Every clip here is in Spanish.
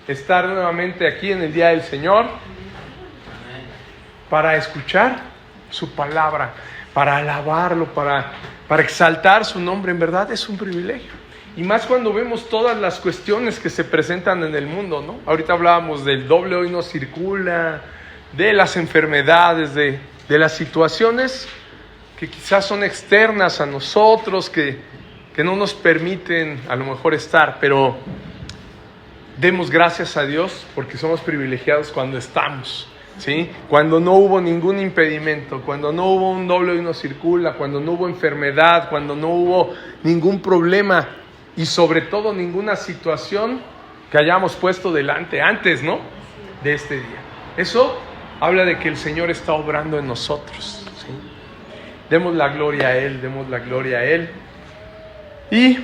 estar nuevamente aquí en el Día del Señor para escuchar su palabra, para alabarlo, para exaltar su nombre. En verdad es un privilegio. Y más cuando vemos todas las cuestiones que se presentan en el mundo, ¿no? Ahorita hablábamos del doble hoy no circula, de las enfermedades, de las situaciones que quizás son externas a nosotros, que no nos permiten a lo mejor estar, pero demos gracias a Dios porque somos privilegiados cuando estamos, ¿sí? Cuando no hubo ningún impedimento, cuando no hubo un doble hoy no circula, cuando no hubo enfermedad, cuando no hubo ningún problema y sobre todo ninguna situación que hayamos puesto delante antes, ¿no? De este día. Eso habla de que el Señor está obrando en nosotros, ¿sí? Demos la gloria a Él, demos la gloria a Él. Y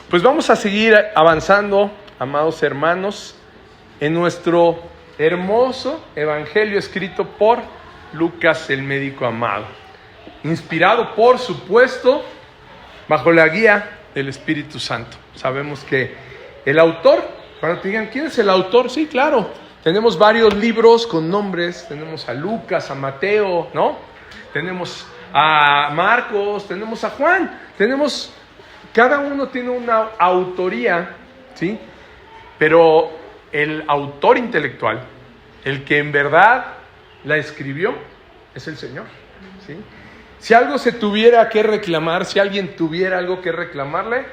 pues vamos a seguir avanzando, amados hermanos, en nuestro hermoso evangelio escrito por Lucas, el médico amado. Inspirado, por supuesto, bajo la guía del Espíritu Santo. Sabemos que el autor, cuando te digan, ¿quién es el autor? Sí, claro. Tenemos varios libros con nombres. Tenemos a Lucas, a Mateo, ¿no? Tenemos a Marcos, tenemos a Juan. Cada uno tiene una autoría, ¿sí? Pero el autor intelectual, el que en verdad la escribió, es el Señor, ¿sí? Si algo se tuviera que reclamar, si alguien tuviera algo que reclamarle,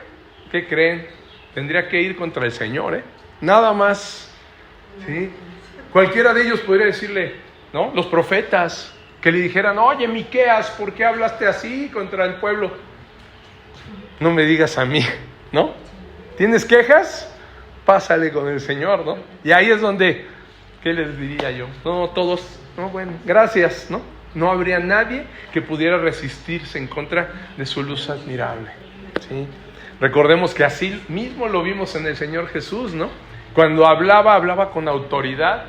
¿qué creen? Tendría que ir contra el Señor, ¿eh? Nada más, ¿sí? Cualquiera de ellos podría decirle, ¿no? Los profetas que le dijeran, oye, Miqueas, ¿por qué hablaste así contra el pueblo? No me digas a mí, ¿no? ¿Tienes quejas? Pásale con el Señor, ¿no? Y ahí es donde, ¿qué les diría yo? No, todos, no, bueno, gracias, ¿no? No habría nadie que pudiera resistirse en contra de su luz admirable, ¿sí? Recordemos que así mismo lo vimos en el Señor Jesús, ¿no? Cuando hablaba con autoridad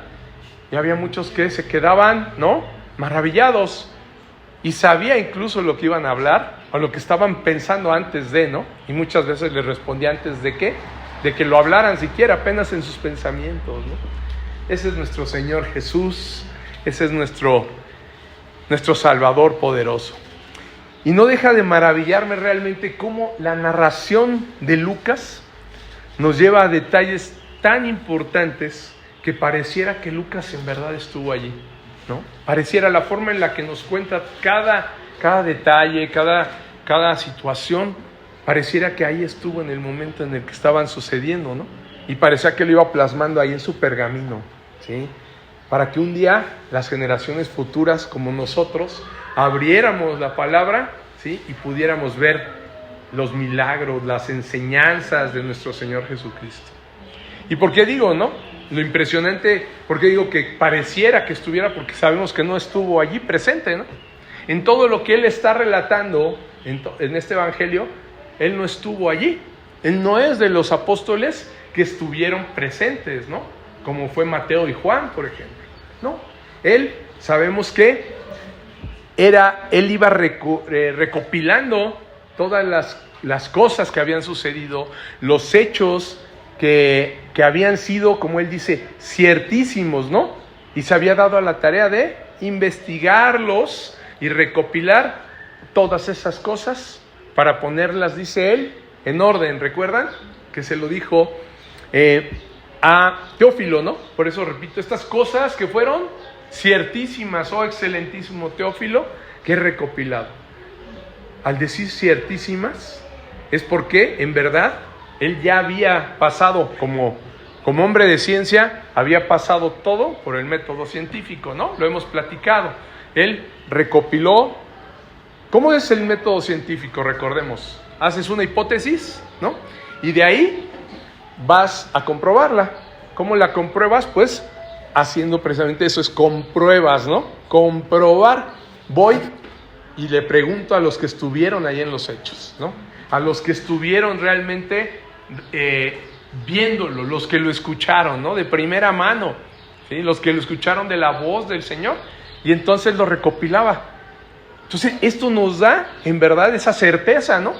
y había muchos que se quedaban, ¿no? Maravillados y sabía incluso lo que iban a hablar o lo que estaban pensando antes de, ¿no? Y muchas veces les respondía antes de ¿qué? De que lo hablaran siquiera, apenas en sus pensamientos, ¿no? Ese es nuestro Señor Jesús, ese es nuestro Salvador poderoso. Y no deja de maravillarme realmente cómo la narración de Lucas nos lleva a detalles tan importantes que pareciera que Lucas en verdad estuvo allí, ¿no? Pareciera la forma en la que nos cuenta cada detalle, cada situación, pareciera que ahí estuvo en el momento en el que estaban sucediendo, ¿no? Y parecía que lo iba plasmando ahí en su pergamino, ¿sí? Para que un día las generaciones futuras como nosotros abriéramos la palabra, ¿sí? Y pudiéramos ver los milagros, las enseñanzas de nuestro Señor Jesucristo. ¿Y por qué digo, no? Lo impresionante, ¿por qué digo que pareciera que estuviera? Porque sabemos que no estuvo allí presente, ¿no? En todo lo que Él está relatando en este evangelio, Él no estuvo allí. Él no es de los apóstoles que estuvieron presentes, ¿no? Como fue Mateo y Juan, por ejemplo. No, Él, sabemos que Él iba recopilando todas las cosas que habían sucedido, los hechos que habían sido, como Él dice, ciertísimos, ¿no? Y se había dado a la tarea de investigarlos y recopilar todas esas cosas para ponerlas, dice Él, en orden. ¿Recuerdan? Que se lo dijo a Teófilo, ¿no? Por eso repito, estas cosas que fueron ciertísimas, oh excelentísimo Teófilo, que he recopilado. Al decir ciertísimas, es porque en verdad Él ya había pasado, como hombre de ciencia, había pasado todo por el método científico, ¿no? Lo hemos platicado. Él recopiló. ¿Cómo es el método científico? Recordemos. Haces una hipótesis, ¿no? Y de ahí vas a comprobarla. ¿Cómo la compruebas? Pues haciendo precisamente eso, es compruebas, ¿no? Comprobar. Voy y le pregunto a los que estuvieron ahí en los hechos, ¿no? A los que estuvieron realmente viéndolo, los que lo escucharon, ¿no? De primera mano, ¿sí? Los que lo escucharon de la voz del Señor, y entonces lo recopilaba. Entonces esto nos da en verdad esa certeza, ¿no?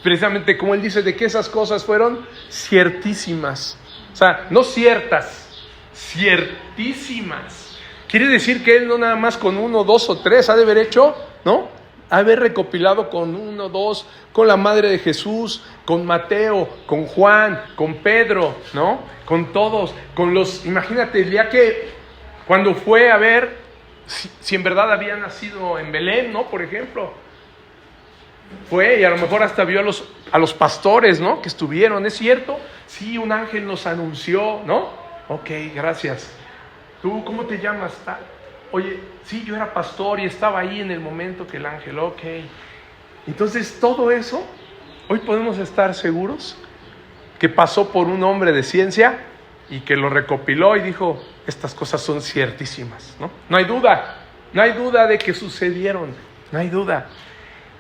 Precisamente como Él dice, de que esas cosas fueron ciertísimas. O sea, no ciertas, ciertísimas. Quiere decir que Él no nada más con 1, 2 o 3 ha de haber hecho, ¿no? Ha de haber recopilado con 1, 2, con la madre de Jesús, con Mateo, con Juan, con Pedro, ¿no? Con todos, con los, imagínate, el día que cuando fue a ver si en verdad había nacido en Belén, ¿no? Por ejemplo. Fue y a lo mejor hasta vio a los pastores, ¿no? Que estuvieron, ¿es cierto? Sí, un ángel nos anunció, ¿no? Ok, gracias. ¿Tú cómo te llamas? Oye, sí, yo era pastor y estaba ahí en el momento que el ángel, ok. Entonces, todo eso, hoy podemos estar seguros que pasó por un hombre de ciencia y que lo recopiló y dijo, estas cosas son ciertísimas, ¿no? No hay duda de que sucedieron, no hay duda.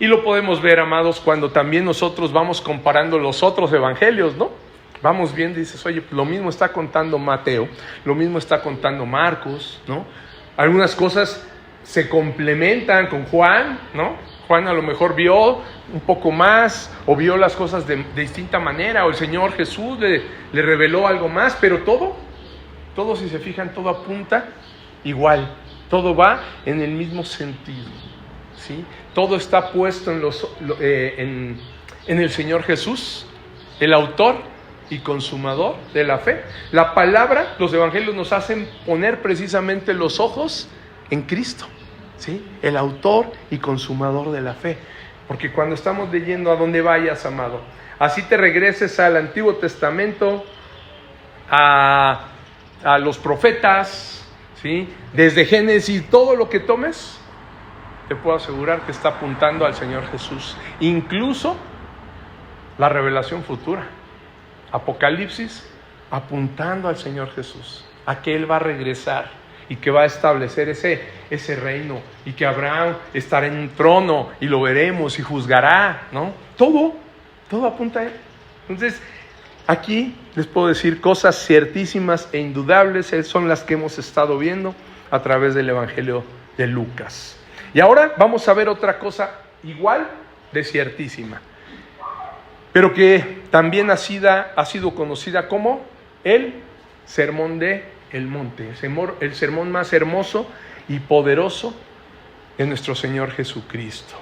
Y lo podemos ver, amados, cuando también nosotros vamos comparando los otros evangelios, ¿no? Vamos viendo y dices, oye, lo mismo está contando Mateo, lo mismo está contando Marcos, ¿no? Algunas cosas se complementan con Juan, ¿no? Juan a lo mejor vio un poco más o vio las cosas de distinta manera, o el Señor Jesús le reveló algo más, pero todo si se fijan, todo apunta igual, todo va en el mismo sentido, ¿sí? Todo está puesto en el Señor Jesús, el autor y consumador de la fe. La palabra, los evangelios nos hacen poner precisamente los ojos en Cristo, ¿sí? El autor y consumador de la fe. Porque cuando estamos leyendo, a donde vayas, amado, así te regreses al Antiguo Testamento, a los profetas, ¿sí? Desde Génesis, todo lo que tomes, te puedo asegurar que está apuntando al Señor Jesús. Incluso la revelación futura, Apocalipsis, apuntando al Señor Jesús, a que Él va a regresar y que va a establecer ese reino, y que Abraham estará en un trono y lo veremos y juzgará, ¿no? Todo apunta a Él. Entonces, aquí les puedo decir cosas ciertísimas e indudables, son las que hemos estado viendo a través del Evangelio de Lucas. Y ahora vamos a ver otra cosa igual de ciertísima, pero que también ha sido conocida como el Sermón del Monte, el sermón más hermoso y poderoso de nuestro Señor Jesucristo,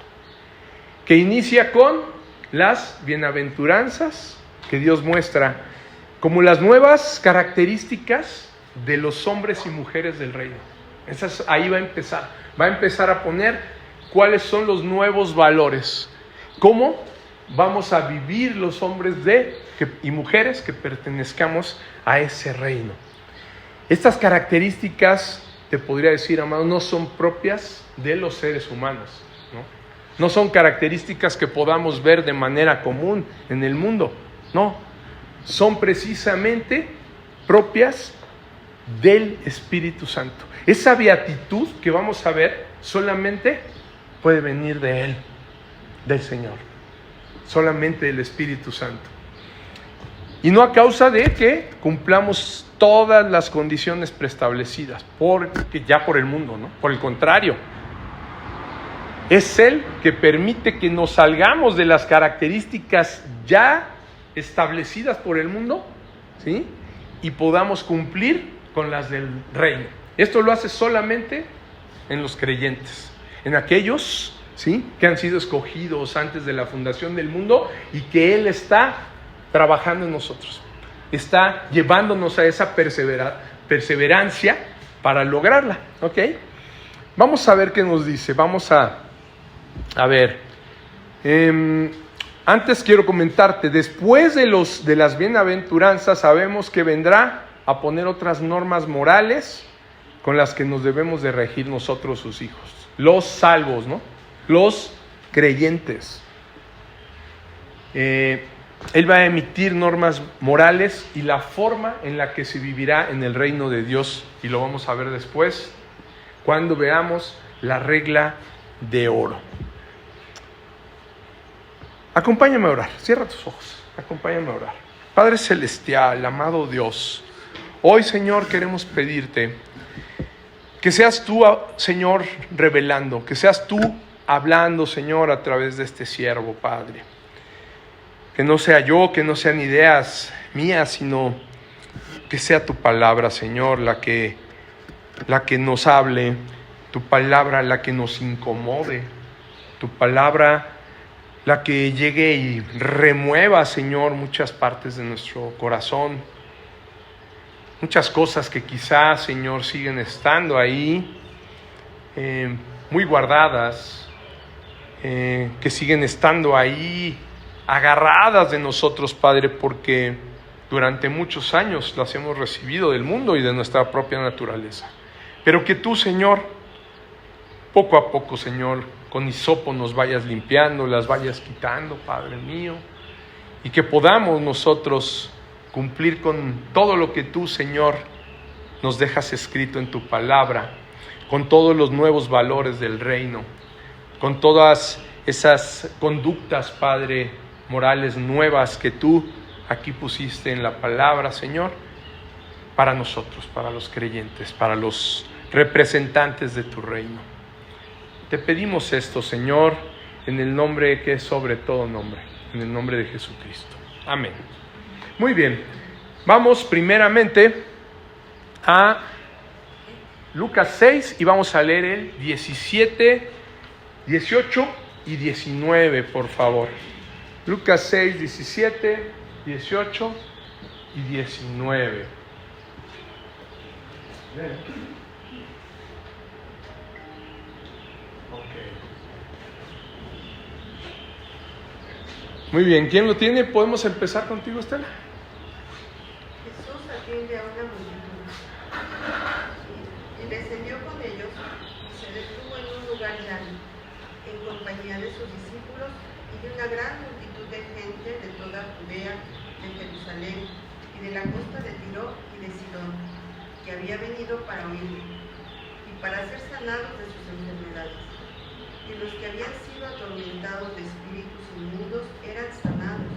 que inicia con las bienaventuranzas que Dios muestra como las nuevas características de los hombres y mujeres del reino. Ahí va a empezar a poner cuáles son los nuevos valores, cómo vamos a vivir los hombres y mujeres que pertenezcamos a ese reino. Estas características, te podría decir, amado, no son propias de los seres humanos, ¿no? No son características que podamos ver de manera común en el mundo, no, son precisamente propias del Espíritu Santo. Esa beatitud que vamos a ver solamente puede venir de Él, del Señor, solamente del Espíritu Santo. Y no a causa de que cumplamos todas las condiciones preestablecidas por el mundo, ¿no? Por el contrario, es Él que permite que nos salgamos de las características ya establecidas por el mundo, ¿sí? Y podamos cumplir con las del reino. Esto lo hace solamente en los creyentes, en aquellos, ¿sí?, que han sido escogidos antes de la fundación del mundo y que Él está trabajando en nosotros, está llevándonos a esa perseverancia para lograrla, ¿ok? Vamos a ver qué nos dice, vamos a ver. Antes quiero comentarte, después de las bienaventuranzas sabemos que vendrá a poner otras normas morales con las que nos debemos de regir nosotros, sus hijos, los salvos, ¿no? Los creyentes. Él va a emitir normas morales y la forma en la que se vivirá en el reino de Dios, y lo vamos a ver después cuando veamos la regla de oro. Acompáñame a orar, cierra tus ojos, acompáñame a orar. Padre Celestial, amado Dios, hoy, Señor, queremos pedirte que seas tú, Señor, revelando, que seas tú hablando, Señor, a través de este siervo, Padre. Que no sea yo, que no sean ideas mías, sino Que sea tu palabra, Señor, la que nos hable, tu palabra la que nos incomode, tu palabra la que llegue y remueva, Señor, muchas partes de nuestro corazón, muchas cosas que quizás, Señor, siguen estando ahí, muy guardadas, que siguen estando ahí agarradas de nosotros, Padre, porque durante muchos años las hemos recibido del mundo y de nuestra propia naturaleza. Pero que tú, Señor, poco a poco, Señor, con hisopo nos vayas limpiando, las vayas quitando, Padre mío, y que podamos nosotros cumplir con todo lo que tú, Señor, nos dejas escrito en tu palabra, con todos los nuevos valores del reino, con todas esas conductas, Padre, morales nuevas que tú aquí pusiste en la palabra, Señor, para nosotros, para los creyentes, para los representantes de tu reino. Te pedimos esto, Señor, en el nombre que es sobre todo nombre, en el nombre de Jesucristo. Amén. Muy bien, vamos primeramente a Lucas 6 y vamos a leer el 17, 18 y 19, por favor. Lucas 6, 17, 18 y 19. Muy bien, ¿quién lo tiene? ¿Podemos empezar contigo, Estela? Jesús atiende a una multitud y descendió con ellos y se detuvo en un lugar llano, en compañía de sus discípulos y de una gran multitud de gente de toda Judea, de Jerusalén y de la costa de Tiro y de Sidón, que había venido para oírle y para ser sanados de sus enfermedades. Y los que habían sido atormentados de espíritus inmundos eran sanados.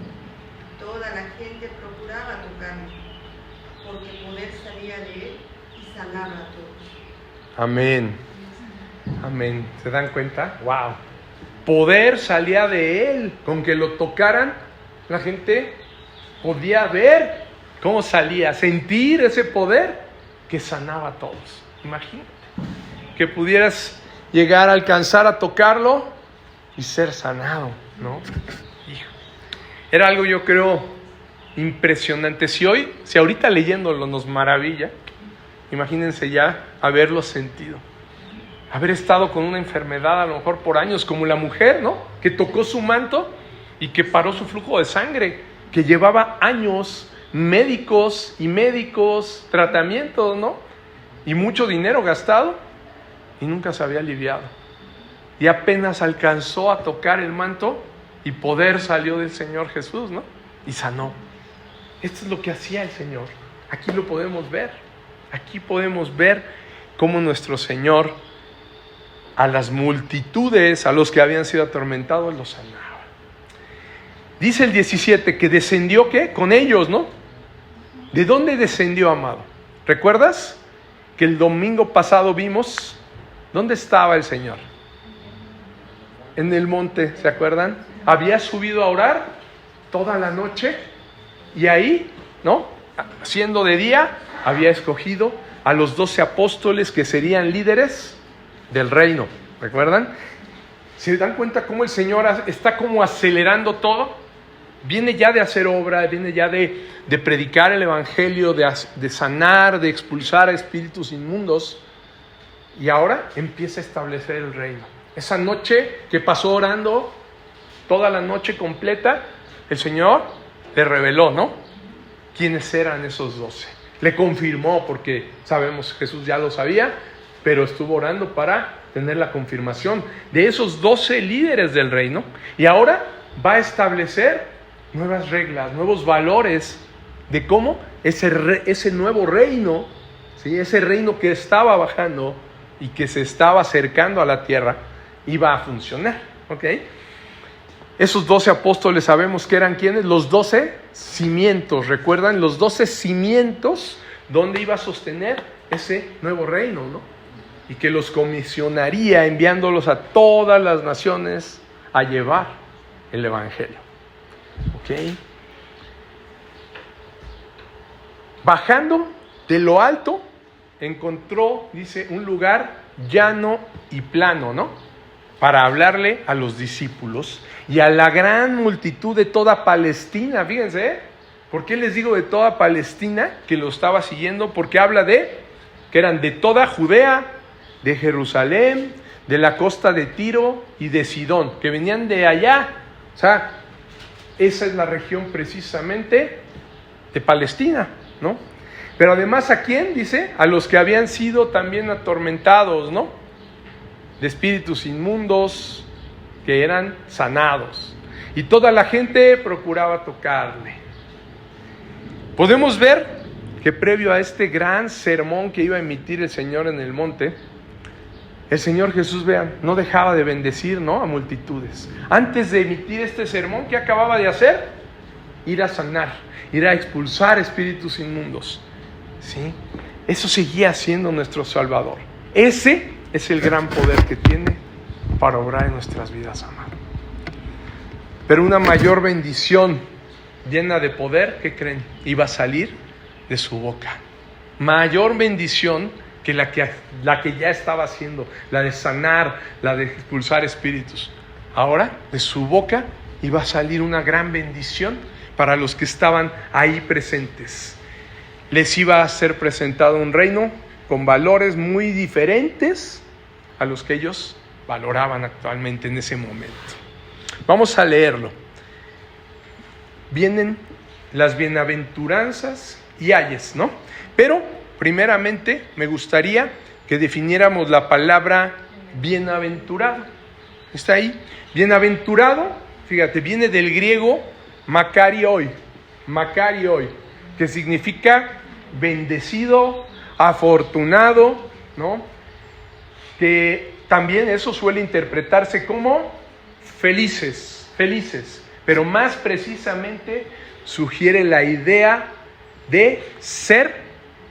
Toda la gente procuraba tocarlo, porque poder salía de él y sanaba a todos. Amén. Amén. ¿Se dan cuenta? ¡Wow! Poder salía de él. Con que lo tocaran, la gente podía ver cómo salía, sentir ese poder que sanaba a todos. Imagínate que pudieras llegar a alcanzar a tocarlo y ser sanado, ¿no? Hijo. Era algo, yo creo, impresionante. Si ahorita leyéndolo nos maravilla, imagínense ya haberlo sentido, haber estado con una enfermedad a lo mejor por años, como la mujer, ¿no? Que tocó su manto y que paró su flujo de sangre, que llevaba años, médicos, tratamientos, ¿no? Y mucho dinero gastado y nunca se había aliviado. Y apenas alcanzó a tocar el manto y poder salió del Señor Jesús, ¿no? Y sanó. Esto es lo que hacía el Señor. Aquí lo podemos ver. Aquí podemos ver cómo nuestro Señor a las multitudes, a los que habían sido atormentados, los sanaba. Dice el 17 que descendió, ¿qué? Con ellos, ¿no? ¿De dónde descendió, amado? ¿Recuerdas que el domingo pasado vimos dónde estaba el Señor? En el monte, ¿se acuerdan? Había subido a orar toda la noche y ahí, ¿no? Siendo de día, había escogido a los 12 apóstoles que serían líderes del reino, ¿recuerdan? ¿Se dan cuenta cómo el Señor está como acelerando todo? Viene ya de hacer obra, viene ya de predicar el evangelio, de sanar, de expulsar a espíritus inmundos, y ahora empieza a establecer el reino. Esa noche que pasó orando, toda la noche completa, el Señor le reveló, ¿no? ¿Quiénes eran esos 12? Le confirmó, porque sabemos que Jesús ya lo sabía, pero estuvo orando para tener la confirmación de esos 12 líderes del reino. Y ahora va a establecer nuevas reglas, nuevos valores de cómo ese nuevo reino, ¿sí? Ese reino que estaba bajando y que se estaba acercando a la tierra, iba a funcionar, ¿ok? Esos 12 apóstoles sabemos que eran ¿quiénes? Los 12 cimientos, ¿recuerdan? Los 12 cimientos donde iba a sostener ese nuevo reino, ¿no? Y que los comisionaría enviándolos a todas las naciones a llevar el evangelio, ¿ok? bajando de lo alto, encontró, dice, un lugar llano y plano, ¿no? Para hablarle a los discípulos y a la gran multitud de toda Palestina. Fíjense, ¿eh? ¿Por qué les digo de toda Palestina que lo estaba siguiendo? Porque habla de que eran de toda Judea, de Jerusalén, de la costa de Tiro y de Sidón, que venían de allá. O sea, esa es la región precisamente de Palestina, ¿no? Pero además, ¿a quién? Dice, a los que habían sido también atormentados, ¿no? De espíritus inmundos, que eran sanados. Y toda la gente procuraba tocarle. Podemos ver que previo a este gran sermón que iba a emitir el Señor en el monte, el Señor Jesús, vean, no dejaba de bendecir, ¿no?, a multitudes. Antes de emitir este sermón, ¿qué acababa de hacer? Ir a sanar, ir a expulsar espíritus inmundos. ¿Sí? Eso seguía siendo nuestro Salvador. Ese es el gran poder que tiene para obrar en nuestras vidas, amado. Pero una mayor bendición llena de poder, ¿qué creen? Iba a salir de su boca. Mayor bendición que la que ya estaba haciendo, la de sanar, la de expulsar espíritus. Ahora, de su boca iba a salir una gran bendición para los que estaban ahí presentes. Les iba a ser presentado un reino con valores muy diferentes a los que ellos valoraban actualmente en ese momento. Vamos a leerlo. Vienen las bienaventuranzas y ayes, ¿no? Pero primeramente me gustaría que definiéramos la palabra bienaventurado. Está ahí. Bienaventurado, fíjate, viene del griego makarioi, que significa bendecido, afortunado, ¿no? Que también eso suele interpretarse como felices, pero más precisamente sugiere la idea de ser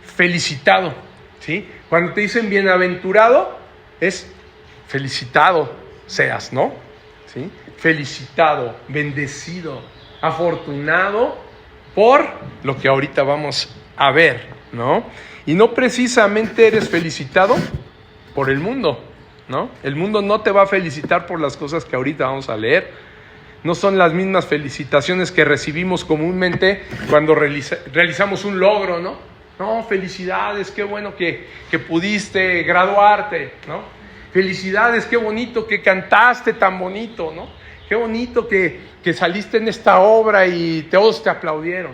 felicitado, ¿sí? Cuando te dicen bienaventurado, es felicitado seas, ¿no? ¿Sí? Felicitado, bendecido, afortunado por lo que ahorita vamos a ver, ¿no? Y no precisamente eres felicitado por el mundo, ¿no? El mundo no te va a felicitar por las cosas que ahorita vamos a leer. No son las mismas felicitaciones que recibimos comúnmente cuando realizamos un logro, ¿no? No, felicidades, qué bueno que pudiste graduarte, ¿no? Felicidades, qué bonito que cantaste tan bonito, ¿no? Qué bonito que saliste en esta obra y todos te aplaudieron.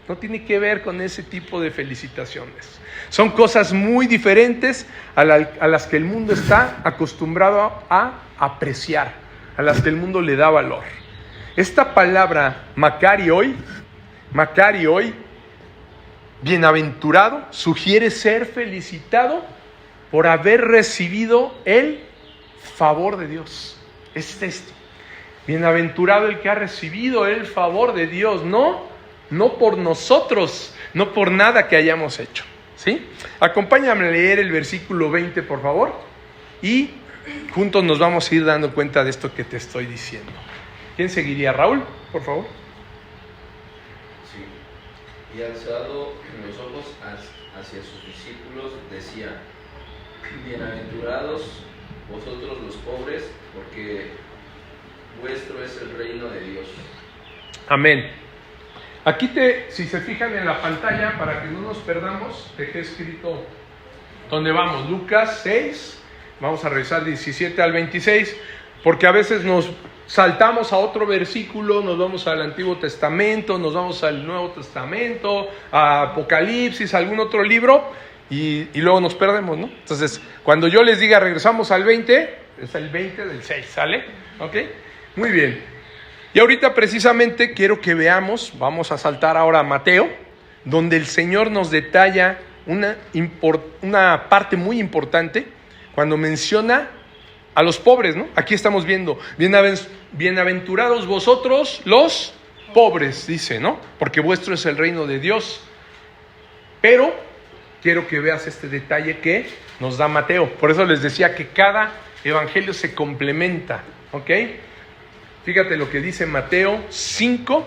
No tiene que ver con ese tipo de felicitaciones. Son cosas muy diferentes a las que el mundo está acostumbrado a apreciar, a las que el mundo le da valor. Esta palabra makarioi, bienaventurado, sugiere ser felicitado por haber recibido el favor de Dios. Es esto. Bienaventurado el que ha recibido el favor de Dios, no por nosotros, no por nada que hayamos hecho, ¿sí? Acompáñame a leer el versículo 20, por favor, y juntos nos vamos a ir dando cuenta de esto que te estoy diciendo. ¿Quién seguiría? Raúl, por favor. Sí. Y alzado los ojos hacia sus discípulos, decía: bienaventurados vosotros los pobres, porque vuestro es el reino de Dios. Amén. Aquí si se fijan en la pantalla, para que no nos perdamos, dejé escrito dónde vamos. Lucas 6, vamos a revisar 17 al 26, porque a veces nos saltamos a otro versículo, nos vamos al Antiguo Testamento, nos vamos al Nuevo Testamento, a Apocalipsis, a algún otro libro, y luego nos perdemos, ¿no? Entonces, cuando yo les diga regresamos al 20, es el 20 del 6, ¿sale? ¿Ok? Muy bien. Y ahorita precisamente quiero que veamos, vamos a saltar ahora a Mateo, donde el Señor nos detalla una parte muy importante cuando menciona a los pobres, ¿no? Aquí estamos viendo, bienaventurados vosotros los pobres, dice, ¿no? Porque vuestro es el reino de Dios. Pero quiero que veas este detalle que nos da Mateo. Por eso les decía que cada evangelio se complementa, ¿ok? Fíjate lo que dice Mateo 5,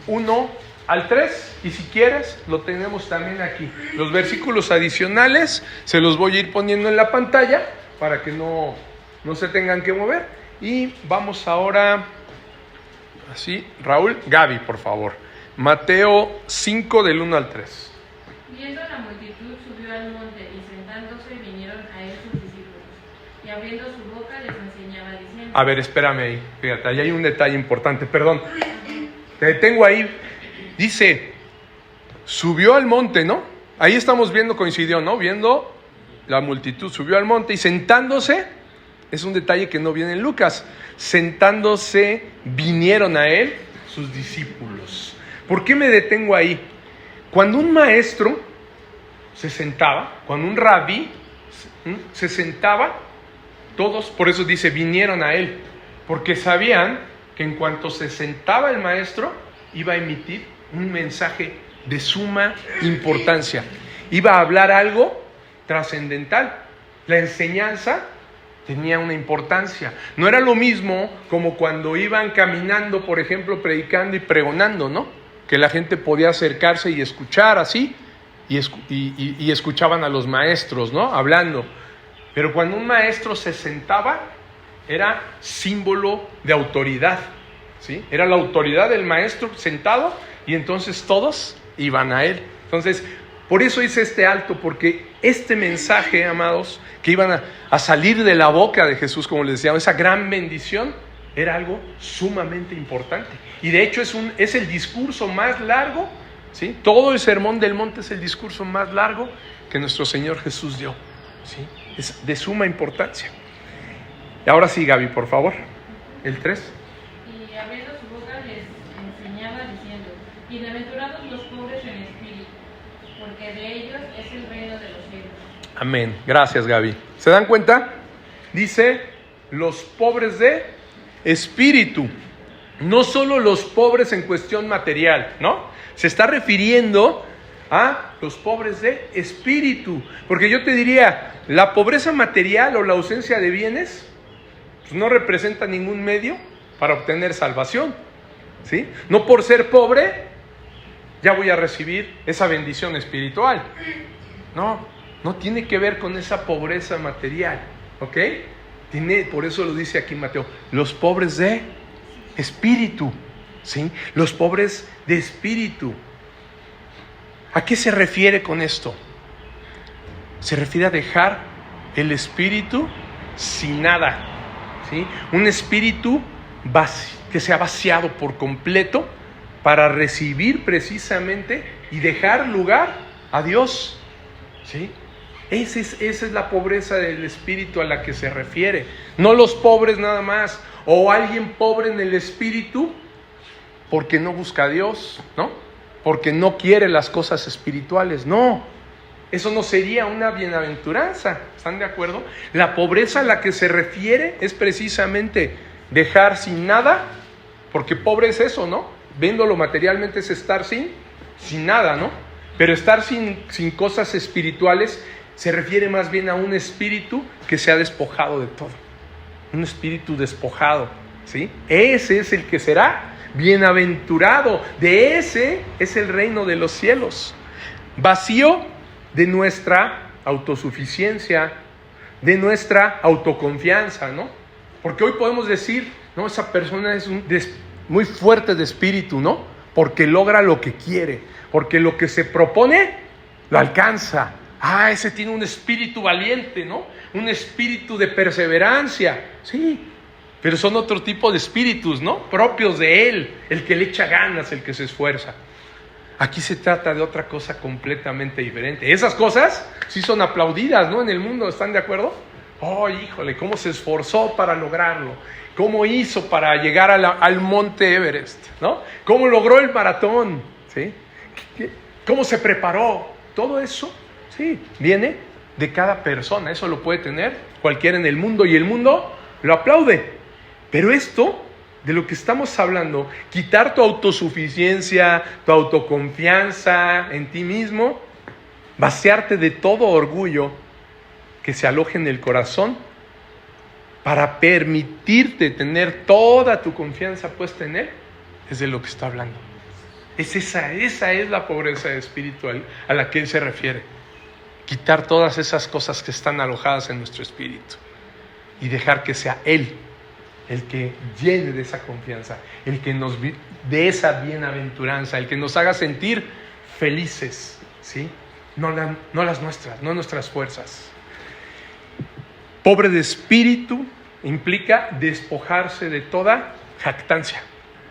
1 al 3, y si quieres lo tenemos también aquí. Los versículos adicionales se los voy a ir poniendo en la pantalla para que no se tengan que mover. Y vamos ahora, así, Raúl, Gaby, por favor. Mateo 5 del 1 al 3. Viendo la multitud, subió al monte, y sentándose vinieron a él sus discípulos, y abriendo su boca les enseñaba diciendo... A ver, espérame ahí, fíjate, ahí hay un detalle importante, perdón. Te detengo ahí. Dice, subió al monte, ¿no? Ahí estamos viendo, coincidió, ¿no? Viendo la multitud, subió al monte y sentándose, es un detalle que no viene en Lucas, sentándose vinieron a él sus discípulos. ¿Por qué me detengo ahí? Cuando un maestro se sentaba, cuando un rabí se sentaba, todos, por eso dice, vinieron a él, porque sabían que en cuanto se sentaba el maestro, iba a emitir un mensaje de suma importancia. Iba a hablar algo trascendental. La enseñanza tenía una importancia. No era lo mismo como cuando iban caminando, por ejemplo, predicando y pregonando, ¿no? Que la gente podía acercarse y escuchar así, y escuchaban a los maestros, ¿no? Hablando. Pero cuando un maestro se sentaba, era símbolo de autoridad, ¿sí? Era la autoridad del maestro sentado, y entonces todos iban a él. Entonces, por eso hice este alto, porque este mensaje, amados, que iban a salir de la boca de Jesús, como les decía, esa gran bendición, era algo sumamente importante. Y de hecho es el discurso más largo, ¿sí? Todo el sermón del monte es el discurso más largo que nuestro Señor Jesús dio, ¿sí? Es de suma importancia. Y ahora sí, Gaby, por favor, el 3. Y abriendo su boca les enseñaba diciendo, bienaventurados los pobres en espíritu, porque de ellos es el reino de los cielos. Amén. Gracias, Gaby. ¿Se dan cuenta? Dice, los pobres de espíritu. No solo los pobres en cuestión material, ¿no? Se está refiriendo a los pobres de espíritu. Porque yo te diría, la pobreza material o la ausencia de bienes, pues no representa ningún medio para obtener salvación, ¿sí? No por ser pobre ya voy a recibir esa bendición espiritual. No tiene que ver con esa pobreza material, ¿ok? Por eso lo dice aquí Mateo, los pobres de espíritu, ¿sí? Los pobres de espíritu. ¿A qué se refiere con esto? Se refiere a dejar el espíritu sin nada, ¿sí? Un espíritu que se ha vaciado por completo para recibir precisamente y dejar lugar a Dios, ¿sí? Esa es la pobreza del espíritu a la que se refiere. No los pobres nada más, o alguien pobre en el espíritu porque no busca a Dios, ¿no? Porque no quiere las cosas espirituales. No, eso no sería una bienaventuranza. ¿Están de acuerdo? La pobreza a la que se refiere es precisamente dejar sin nada, porque pobre es eso, ¿no? Viéndolo materialmente es estar sin nada, ¿no? Pero estar sin cosas espirituales se refiere más bien a un espíritu que se ha despojado de todo. Un espíritu despojado, ¿sí? Ese es el que será bienaventurado. De ese es el reino de los cielos. Vacío de nuestra autosuficiencia, de nuestra autoconfianza, ¿no? Porque hoy podemos decir, no, esa persona es muy fuerte de espíritu, ¿no? Porque logra lo que quiere, porque lo que se propone lo alcanza. Ese tiene un espíritu valiente, ¿no? Un espíritu de perseverancia, sí, pero son otro tipo de espíritus, ¿no? Propios de él, el que le echa ganas, el que se esfuerza. Aquí se trata de otra cosa completamente diferente. Esas cosas sí son aplaudidas, ¿no? En el mundo, ¿están de acuerdo? Oh, híjole, cómo se esforzó para lograrlo, cómo hizo para llegar al monte Everest, ¿no? Cómo logró el maratón, ¿sí? Cómo se preparó, todo eso. Sí, viene de cada persona, eso lo puede tener cualquiera en el mundo y el mundo lo aplaude. Pero esto, de lo que estamos hablando, quitar tu autosuficiencia, tu autoconfianza en ti mismo, vaciarte de todo orgullo que se aloje en el corazón para permitirte tener toda tu confianza puesta en Él, es de lo que está hablando. Esa es la pobreza espiritual a la que Él se refiere. Quitar todas esas cosas que están alojadas en nuestro espíritu y dejar que sea Él el que llene de esa confianza, el que nos dé esa bienaventuranza, el que nos haga sentir felices, ¿sí? No las nuestras, no nuestras fuerzas. Pobre de espíritu implica despojarse de toda jactancia,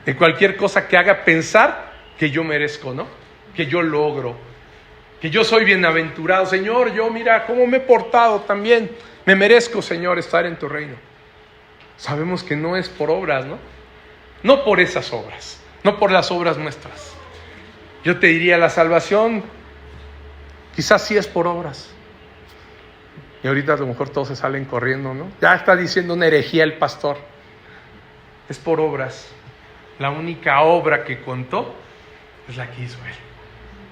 de cualquier cosa que haga pensar que yo merezco, ¿no? Que yo logro, que yo soy bienaventurado. Señor, yo mira cómo me he portado también. Me merezco, Señor, estar en tu reino. Sabemos que no es por obras, ¿no? No por esas obras, no por las obras nuestras. Yo te diría, la salvación quizás sí es por obras. Y ahorita a lo mejor todos se salen corriendo, ¿no? Ya está diciendo una herejía el pastor. Es por obras. La única obra que contó es la que hizo Él,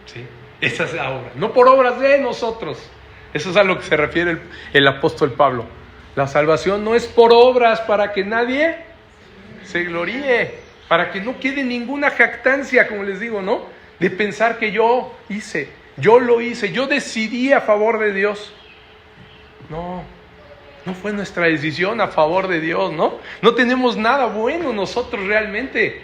¿sí? Esa es la obra, no por obras de nosotros. Eso es a lo que se refiere el apóstol Pablo. La salvación no es por obras para que nadie se gloríe, para que no quede ninguna jactancia, como les digo, ¿no? De pensar que yo lo hice, yo decidí a favor de Dios. No fue nuestra decisión a favor de Dios, ¿no? No tenemos nada bueno nosotros realmente.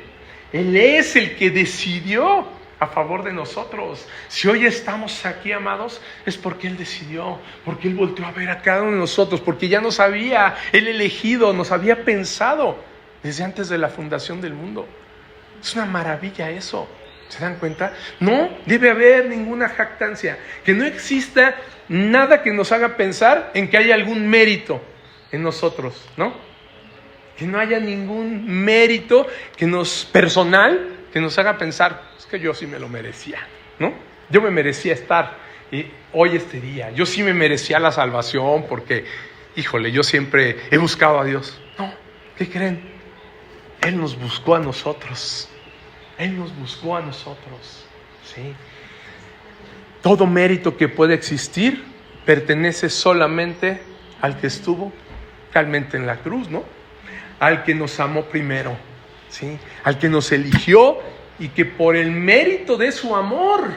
Él es el que decidió a favor de nosotros. Si hoy estamos aquí, amados, es porque Él decidió, porque Él volteó a ver a cada uno de nosotros, porque ya nos había Él elegido, nos había pensado desde antes de la fundación del mundo. Es una maravilla eso. ¿Se dan cuenta? No debe haber ninguna jactancia, que no exista nada que nos haga pensar en que hay algún mérito en nosotros, ¿no? Que no haya ningún mérito personal que nos haga pensar, es que yo sí me lo merecía, ¿no? Yo me merecía estar hoy este día, yo sí me merecía la salvación porque, híjole, yo siempre he buscado a Dios. No, ¿qué creen? Él nos buscó a nosotros. Él nos buscó a nosotros, ¿sí? Todo mérito que puede existir pertenece solamente al que estuvo realmente en la cruz, ¿no? Al que nos amó primero, ¿sí? Al que nos eligió y que por el mérito de su amor,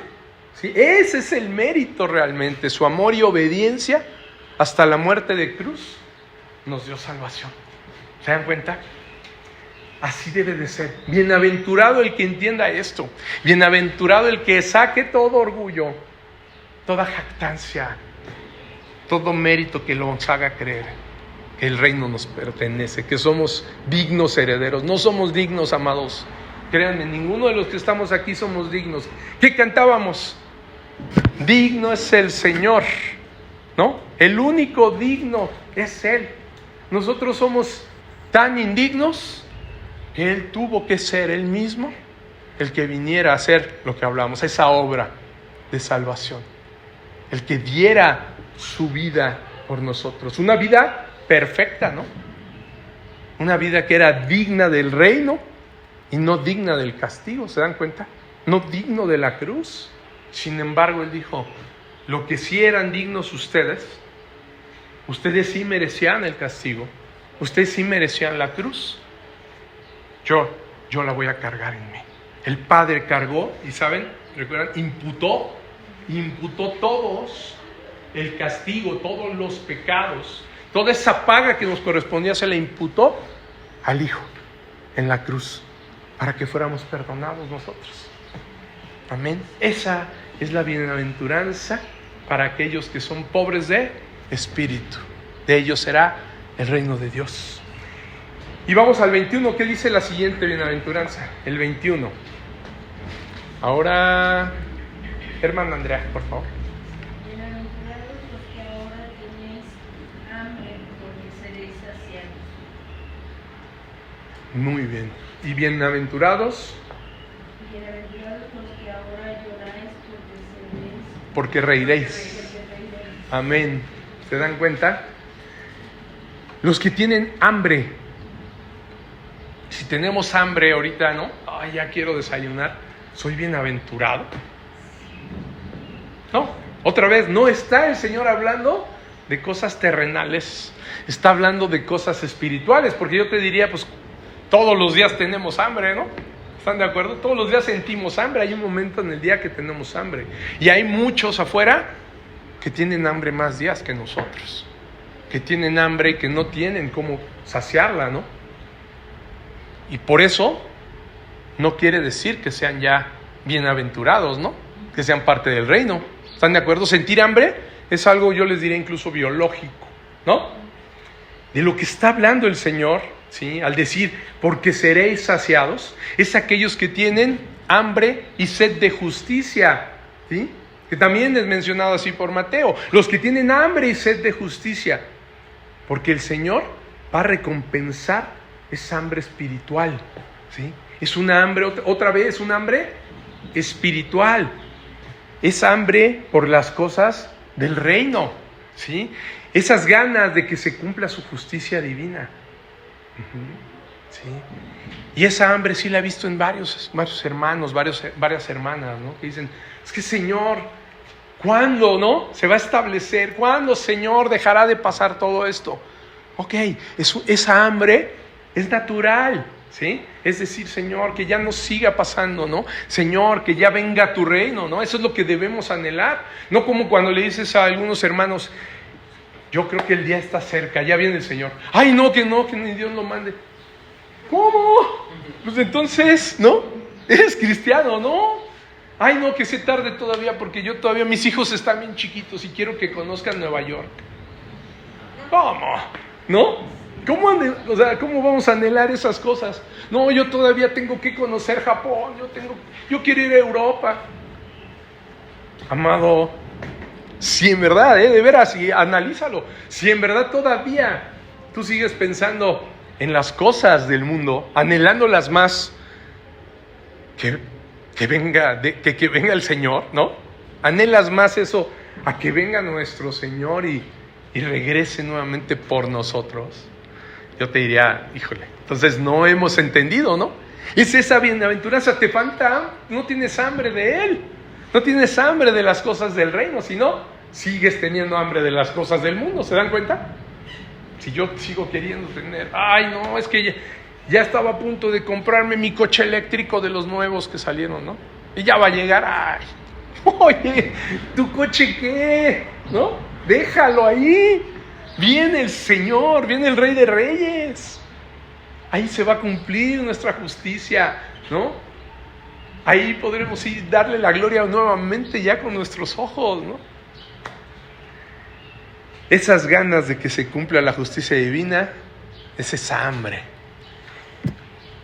¿sí? Ese es el mérito realmente, su amor y obediencia hasta la muerte de cruz nos dio salvación. ¿Se dan cuenta? Así debe de ser. Bienaventurado el que entienda esto. Bienaventurado el que saque todo orgullo, toda jactancia, todo mérito que nos haga creer que el reino nos pertenece, que somos dignos herederos. No somos dignos, amados. Créanme, ninguno de los que estamos aquí somos dignos. ¿Qué cantábamos? Digno es el Señor, ¿no? El único digno es Él. Nosotros somos tan indignos que Él tuvo que ser Él mismo el que viniera a hacer lo que hablamos, esa obra de salvación, el que diera su vida por nosotros, una vida perfecta, ¿no? Una vida que era digna del reino y no digna del castigo, ¿se dan cuenta? No digno de la cruz. Sin embargo, Él dijo, lo que sí eran dignos ustedes sí merecían el castigo, ustedes sí merecían la cruz. Yo la voy a cargar en mí. El Padre cargó y, ¿saben? ¿Recuerdan? Imputó todos el castigo, todos los pecados, toda esa paga que nos correspondía se le imputó al Hijo en la cruz para que fuéramos perdonados nosotros. Amén. Esa es la bienaventuranza para aquellos que son pobres de espíritu. De ellos será el reino de Dios. Y vamos al 21, ¿qué dice la siguiente bienaventuranza? El 21. Ahora, hermana Andrea, por favor. Bienaventurados los que ahora tenéis hambre, porque seréis saciados. Muy bien. ¿Y bienaventurados? Bienaventurados los que ahora lloráis, Porque reiréis. Amén. ¿Se dan cuenta? Los que tienen hambre. Si tenemos hambre ahorita, ¿no? Ay, ya quiero desayunar. ¿Soy bienaventurado? No, otra vez, no está el Señor hablando de cosas terrenales. Está hablando de cosas espirituales. Porque yo te diría, pues, todos los días tenemos hambre, ¿no? ¿Están de acuerdo? Todos los días sentimos hambre. Hay un momento en el día que tenemos hambre. Y hay muchos afuera que tienen hambre más días que nosotros. Que tienen hambre y que no tienen cómo saciarla, ¿no? Y por eso no quiere decir que sean ya bienaventurados, ¿no? Que sean parte del reino. ¿Están de acuerdo? Sentir hambre es algo, yo les diré, incluso biológico, ¿no? De lo que está hablando el Señor, ¿sí? Al decir, porque seréis saciados, es aquellos que tienen hambre y sed de justicia, ¿sí? Que también es mencionado así por Mateo, los que tienen hambre y sed de justicia, porque el Señor va a recompensar esa hambre espiritual, ¿sí? Es una hambre, otra vez, un hambre espiritual, es hambre por las cosas del reino, ¿sí? Esas ganas de que se cumpla su justicia divina. ¿Sí? Y esa hambre sí la he visto en varios hermanos, varias hermanas, ¿no? Que dicen, es que Señor, ¿cuándo, no? Se va a establecer, ¿cuándo, Señor, dejará de pasar todo esto? Ok, esa hambre es natural, ¿sí? Es decir, Señor, que ya no siga pasando, ¿no? Señor, que ya venga tu reino, ¿no? Eso es lo que debemos anhelar. No como cuando le dices a algunos hermanos, yo creo que el día está cerca, ya viene el Señor. Ay, no, que ni Dios lo mande. ¿Cómo? Pues entonces, ¿no? Eres cristiano, ¿no? Ay, no, que se tarde todavía porque yo todavía, mis hijos están bien chiquitos y quiero que conozcan Nueva York. ¿Cómo? ¿No? ¿Cómo vamos a anhelar esas cosas? No, yo todavía tengo que conocer Japón, yo quiero ir a Europa. Amado, si en verdad, de veras, y analízalo, si en verdad todavía tú sigues pensando en las cosas del mundo, anhelándolas más, que venga el Señor, ¿no? Anhelas más eso, a que venga nuestro Señor y regrese nuevamente por nosotros. Yo te diría, híjole, entonces no hemos entendido, ¿no? Es esa bienaventuranza, te falta, no tienes hambre de Él, no tienes hambre de las cosas del reino, sino sigues teniendo hambre de las cosas del mundo. ¿Se dan cuenta? Si yo sigo queriendo tener, ay no, es que ya estaba a punto de comprarme mi coche eléctrico de los nuevos que salieron, ¿no? Y ya va a llegar, ay, oye, ¿tu coche qué? ¿No? Déjalo ahí. Viene el Señor, viene el Rey de Reyes. Ahí se va a cumplir nuestra justicia, ¿no? Ahí podremos ir darle la gloria nuevamente ya con nuestros ojos, ¿no? Esas ganas de que se cumpla la justicia divina, es esa hambre.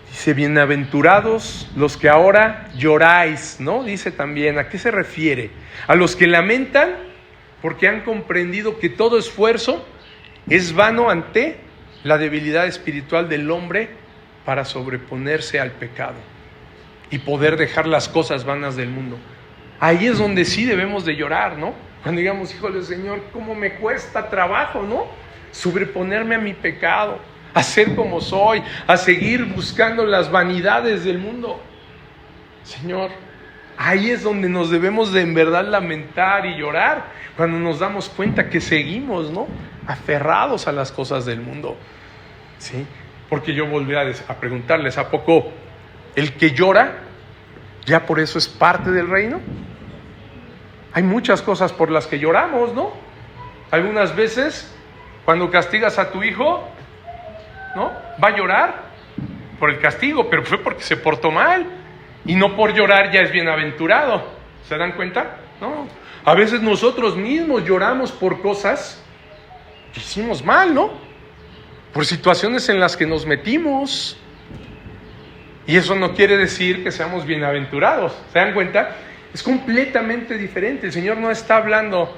Dice, bienaventurados los que ahora lloráis, ¿no? Dice también, ¿a qué se refiere? A los que lamentan porque han comprendido que todo esfuerzo es vano ante la debilidad espiritual del hombre para sobreponerse al pecado y poder dejar las cosas vanas del mundo. Ahí es donde sí debemos de llorar, ¿no? Cuando digamos, híjole Señor, cómo me cuesta trabajo, ¿no? Sobreponerme a mi pecado, a ser como soy, a seguir buscando las vanidades del mundo. Señor, ahí es donde nos debemos de en verdad lamentar y llorar, cuando nos damos cuenta que seguimos, ¿no? Aferrados a las cosas del mundo, ¿sí? Porque yo volví a preguntarles, ¿a poco el que llora ya por eso es parte del reino? Hay muchas cosas por las que lloramos, ¿no? Algunas veces, cuando castigas a tu hijo, ¿no? Va a llorar por el castigo, pero fue porque se portó mal. Y no por llorar ya es bienaventurado. ¿Se dan cuenta? No. A veces nosotros mismos lloramos por cosas que hicimos mal, ¿no? Por situaciones en las que nos metimos. Y eso no quiere decir que seamos bienaventurados. ¿Se dan cuenta? Es completamente diferente. El Señor no está hablando,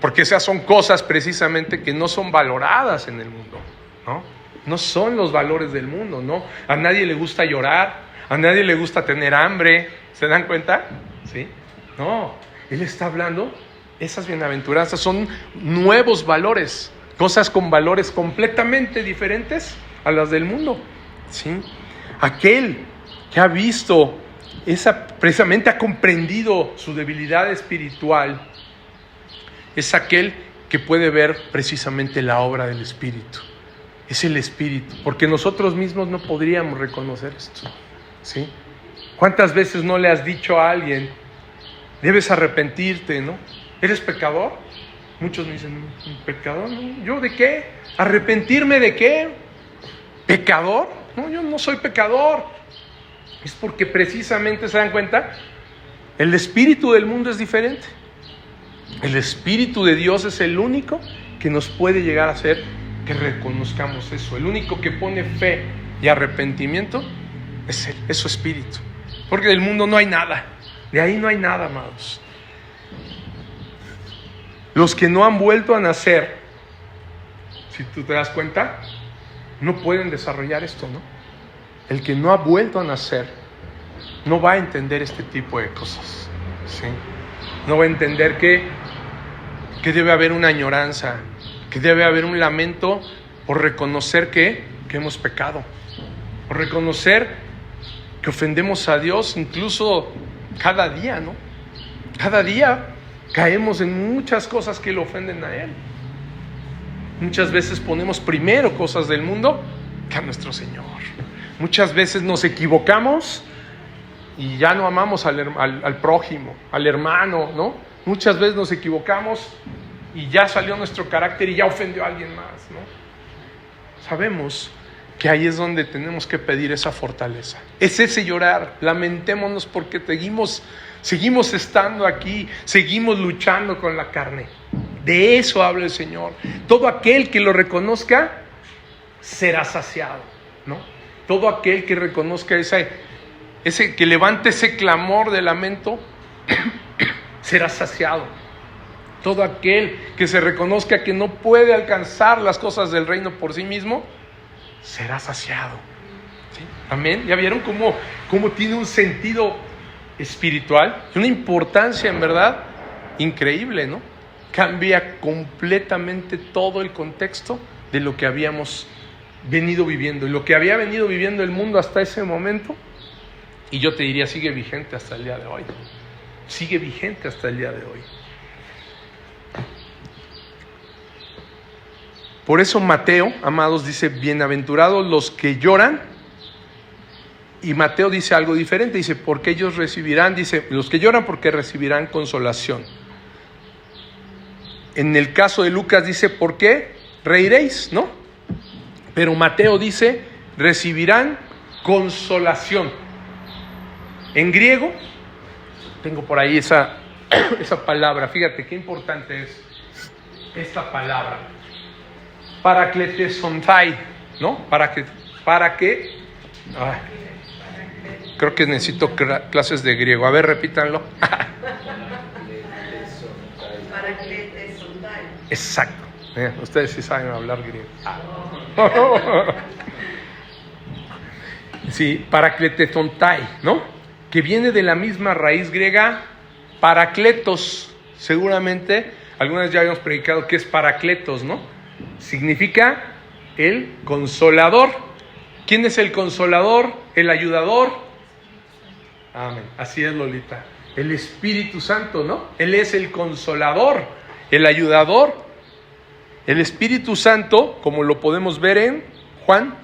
porque esas son cosas precisamente que no son valoradas en el mundo, ¿no? No son los valores del mundo, ¿no? A nadie le gusta llorar, a nadie le gusta tener hambre. ¿Se dan cuenta? ¿Sí? No, Él está hablando, esas bienaventuranzas son nuevos valores, cosas con valores completamente diferentes a las del mundo, ¿sí? Aquel que ha visto, precisamente ha comprendido su debilidad espiritual, es aquel que puede ver precisamente la obra del Espíritu. Es el Espíritu, porque nosotros mismos no podríamos reconocer esto. ¿Sí? ¿Cuántas veces no le has dicho a alguien, debes arrepentirte, ¿no? ¿Eres pecador? Muchos me dicen, ¿pecador? No. ¿Yo de qué? ¿Arrepentirme de qué? ¿Pecador? No, yo no soy pecador. Es porque precisamente, ¿se dan cuenta? El espíritu del mundo es diferente. El espíritu de Dios es el único que nos puede llegar a hacer que reconozcamos eso. El único que pone fe y arrepentimiento es Él, es su espíritu. Porque del mundo no hay nada. De ahí no hay nada, amados. Los que no han vuelto a nacer, si tú te das cuenta, no pueden desarrollar esto, ¿no? El que no ha vuelto a nacer no va a entender este tipo de cosas, ¿sí? No va a entender que debe haber una añoranza, que debe haber un lamento por reconocer que hemos pecado, por reconocer que ofendemos a Dios incluso cada día, ¿no? Cada día caemos en muchas cosas que le ofenden a Él. Muchas veces ponemos primero cosas del mundo que a nuestro Señor. Muchas veces nos equivocamos y ya no amamos al prójimo, al hermano, ¿no? Muchas veces nos equivocamos y ya salió nuestro carácter y ya ofendió a alguien más, ¿no? Sabemos que ahí es donde tenemos que pedir esa fortaleza. Es ese llorar, lamentémonos porque seguimos estando aquí, seguimos luchando con la carne. De eso habla el Señor. Todo aquel que lo reconozca será saciado, ¿no? Todo aquel que reconozca ese que levante ese clamor de lamento será saciado. Todo aquel que se reconozca que no puede alcanzar las cosas del reino por sí mismo será saciado. ¿Sí? Amén. ¿Ya vieron cómo tiene un sentido espiritual y una importancia en verdad increíble, ¿no? Cambia completamente todo el contexto de lo que habíamos venido viviendo y lo que había venido viviendo el mundo hasta ese momento, y yo te diría sigue vigente hasta el día de hoy. Sigue vigente hasta el día de hoy. Por eso Mateo, amados, dice, bienaventurados los que lloran. Y Mateo dice algo diferente, dice, porque ellos recibirán, dice, los que lloran porque recibirán consolación. En el caso de Lucas dice, ¿por qué reiréis? ¿No? Pero Mateo dice, recibirán consolación. En griego, tengo por ahí esa palabra, fíjate qué importante es esta palabra. Parakletesontai, ¿no? Creo que necesito clases de griego. A ver, repítanlo. Exacto. Ustedes sí saben hablar griego. Sí, parakletesontai, ¿no? Que viene de la misma raíz griega, parakletos. Seguramente, algunas ya habíamos predicado que es parakletos, ¿no? Significa el consolador. ¿Quién es el consolador? El ayudador. Amén. Así es, Lolita. El Espíritu Santo, ¿no? Él es el consolador, el ayudador. El Espíritu Santo, como lo podemos ver en Juan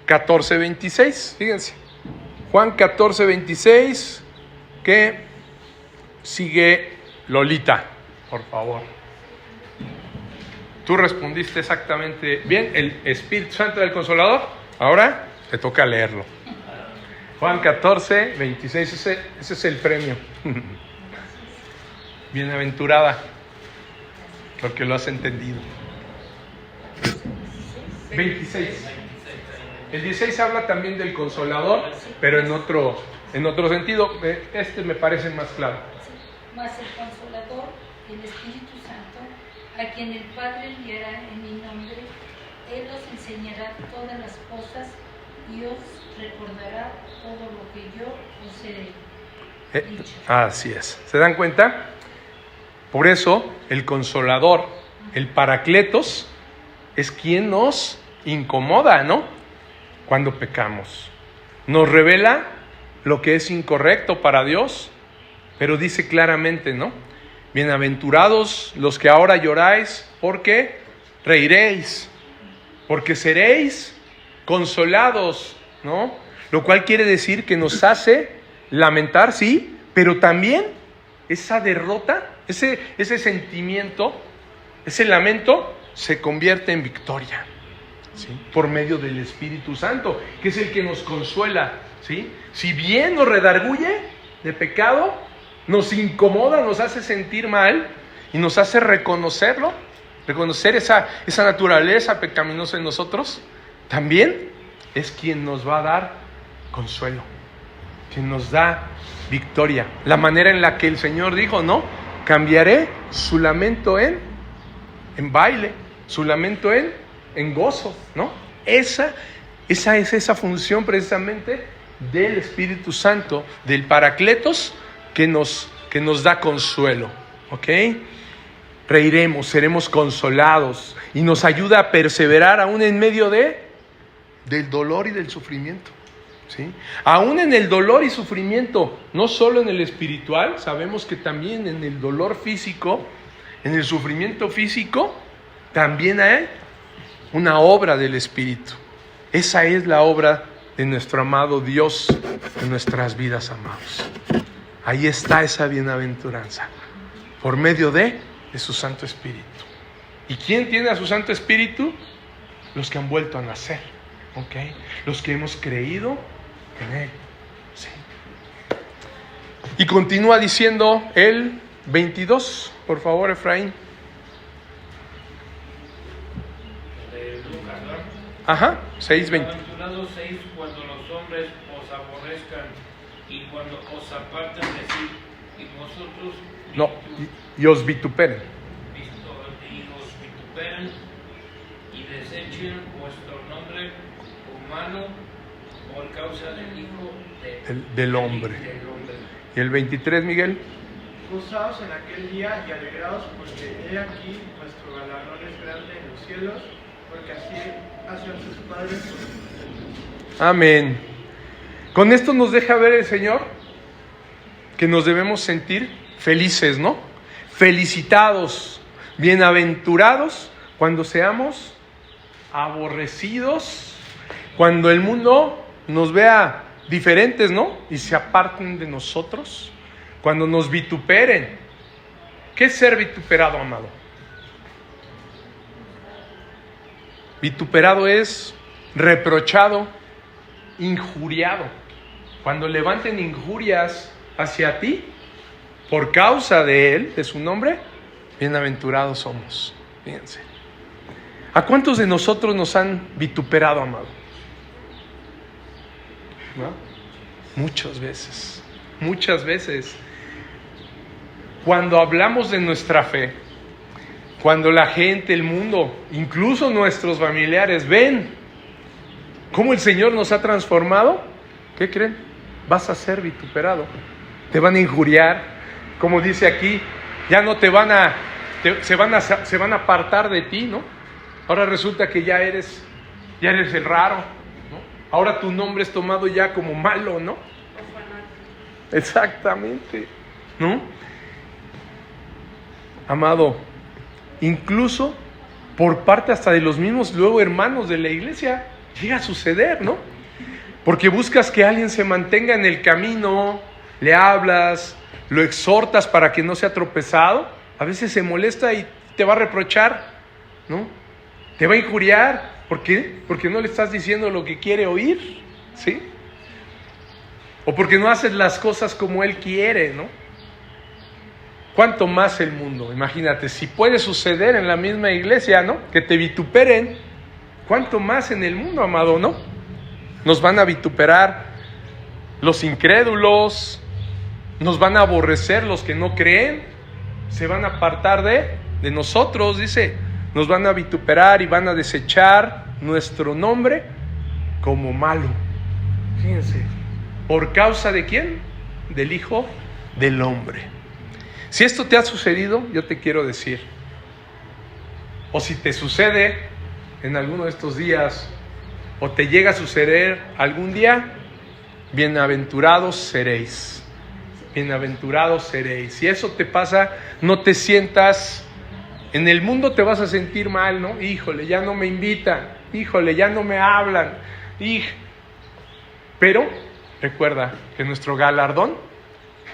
14:26. Fíjense. Juan 14:26. Que sigue Lolita, por favor. Tú respondiste exactamente bien. El Espíritu Santo del Consolador. Ahora te toca leerlo. Juan 14:26. Ese es el premio. Bienaventurada, porque lo has entendido. 26. El 16 habla también del Consolador, pero en otro sentido. Este me parece más claro. Mas el Consolador, el Espíritu Santo, a quien el Padre enviará en mi nombre, Él os enseñará todas las cosas y os recordará todo lo que yo os he dicho. Así es. ¿Se dan cuenta? Por eso el Consolador, el Paracletos, es quien nos incomoda, ¿no? Cuando pecamos. Nos revela lo que es incorrecto para Dios, pero dice claramente, ¿no? Bienaventurados los que ahora lloráis, porque reiréis, porque seréis consolados, ¿no? lo cual quiere decir que nos hace lamentar, sí, pero también esa derrota, ese sentimiento, ese lamento se convierte en victoria, ¿sí? Por medio del Espíritu Santo, que es el que nos consuela, ¿sí? Si bien nos redarguye de pecado, nos incomoda, nos hace sentir mal y nos hace reconocer esa naturaleza pecaminosa en nosotros, también es quien nos va a dar consuelo, quien nos da victoria. La manera en la que el Señor dijo, ¿no? Cambiaré su lamento en baile, su lamento en gozo, ¿no? Esa es esa función precisamente del Espíritu Santo, del Paracletos, que nos da consuelo, ¿ok? Reiremos, seremos consolados y nos ayuda a perseverar aún en medio del dolor y del sufrimiento, ¿sí? Aún en el dolor y sufrimiento, no solo en el espiritual, sabemos que también en el dolor físico, en el sufrimiento físico, también hay una obra del Espíritu. Esa es la obra de nuestro amado Dios en nuestras vidas, amados. Ahí está esa bienaventuranza, por medio de su Santo Espíritu. ¿Y quién tiene a su Santo Espíritu? Los que han vuelto a nacer, ¿ok? Los que hemos creído en Él, ¿sí? Y continúa diciendo el 22, por favor, Efraín. De Lucas, ¿no? Ajá, 6:20. Bienaventurados seis cuando los hombres os aborrezcan y cuando os aparten de sí, y vosotros No, y os vituperen. y os vituperen y desechen vuestro nombre humano por causa del Hijo Del hombre. Y el 23, Miguel. Gozaos en aquel día y alegraos, porque he aquí vuestro galardón es grande en los cielos, porque así hacen sus padres con ustedes. Amén. Con esto nos deja ver el Señor que nos debemos sentir felices, ¿no? Felicitados, bienaventurados cuando seamos aborrecidos, cuando el mundo nos vea diferentes, ¿no? Y se aparten de nosotros, cuando nos vituperen. ¿Qué es ser vituperado, amado? Vituperado es reprochado, injuriado. Cuando levanten injurias hacia ti, por causa de Él, de su nombre, bienaventurados somos. Fíjense. ¿A cuántos de nosotros nos han vituperado, amado? ¿No? Muchas veces. Cuando hablamos de nuestra fe, cuando la gente, el mundo, incluso nuestros familiares ven cómo el Señor nos ha transformado, ¿qué creen? Vas a ser vituperado. Te van a injuriar, como dice aquí, ya no se van a apartar de ti, ¿no? Ahora resulta que ya eres el raro, ¿no? Ahora tu nombre es tomado ya como malo, ¿no? Exactamente, ¿no? Amado, incluso por parte hasta de los mismos luego hermanos de la iglesia, llega a suceder, ¿no? Porque buscas que alguien se mantenga en el camino, le hablas, lo exhortas para que no sea tropezado, a veces se molesta y te va a reprochar, ¿no? Te va a injuriar, ¿por qué? Porque no le estás diciendo lo que quiere oír, ¿sí? O porque no haces las cosas como él quiere, ¿no? ¿Cuánto más el mundo? Imagínate, si puede suceder en la misma iglesia, ¿no? Que te vituperen, ¿cuánto más en el mundo, amado, no? Nos van a vituperar los incrédulos, nos van a aborrecer los que no creen, se van a apartar de nosotros, dice, nos van a vituperar y van a desechar nuestro nombre como malo. Fíjense, ¿por causa de quién? Del Hijo del Hombre. Si esto te ha sucedido, yo te quiero decir, o si te sucede en alguno de estos días, o te llega a suceder algún día, bienaventurados seréis. Bienaventurados seréis. Si eso te pasa, no te sientas, en el mundo te vas a sentir mal, ¿no? Híjole, ya no me invitan, híjole, ya no me hablan, Pero recuerda que nuestro galardón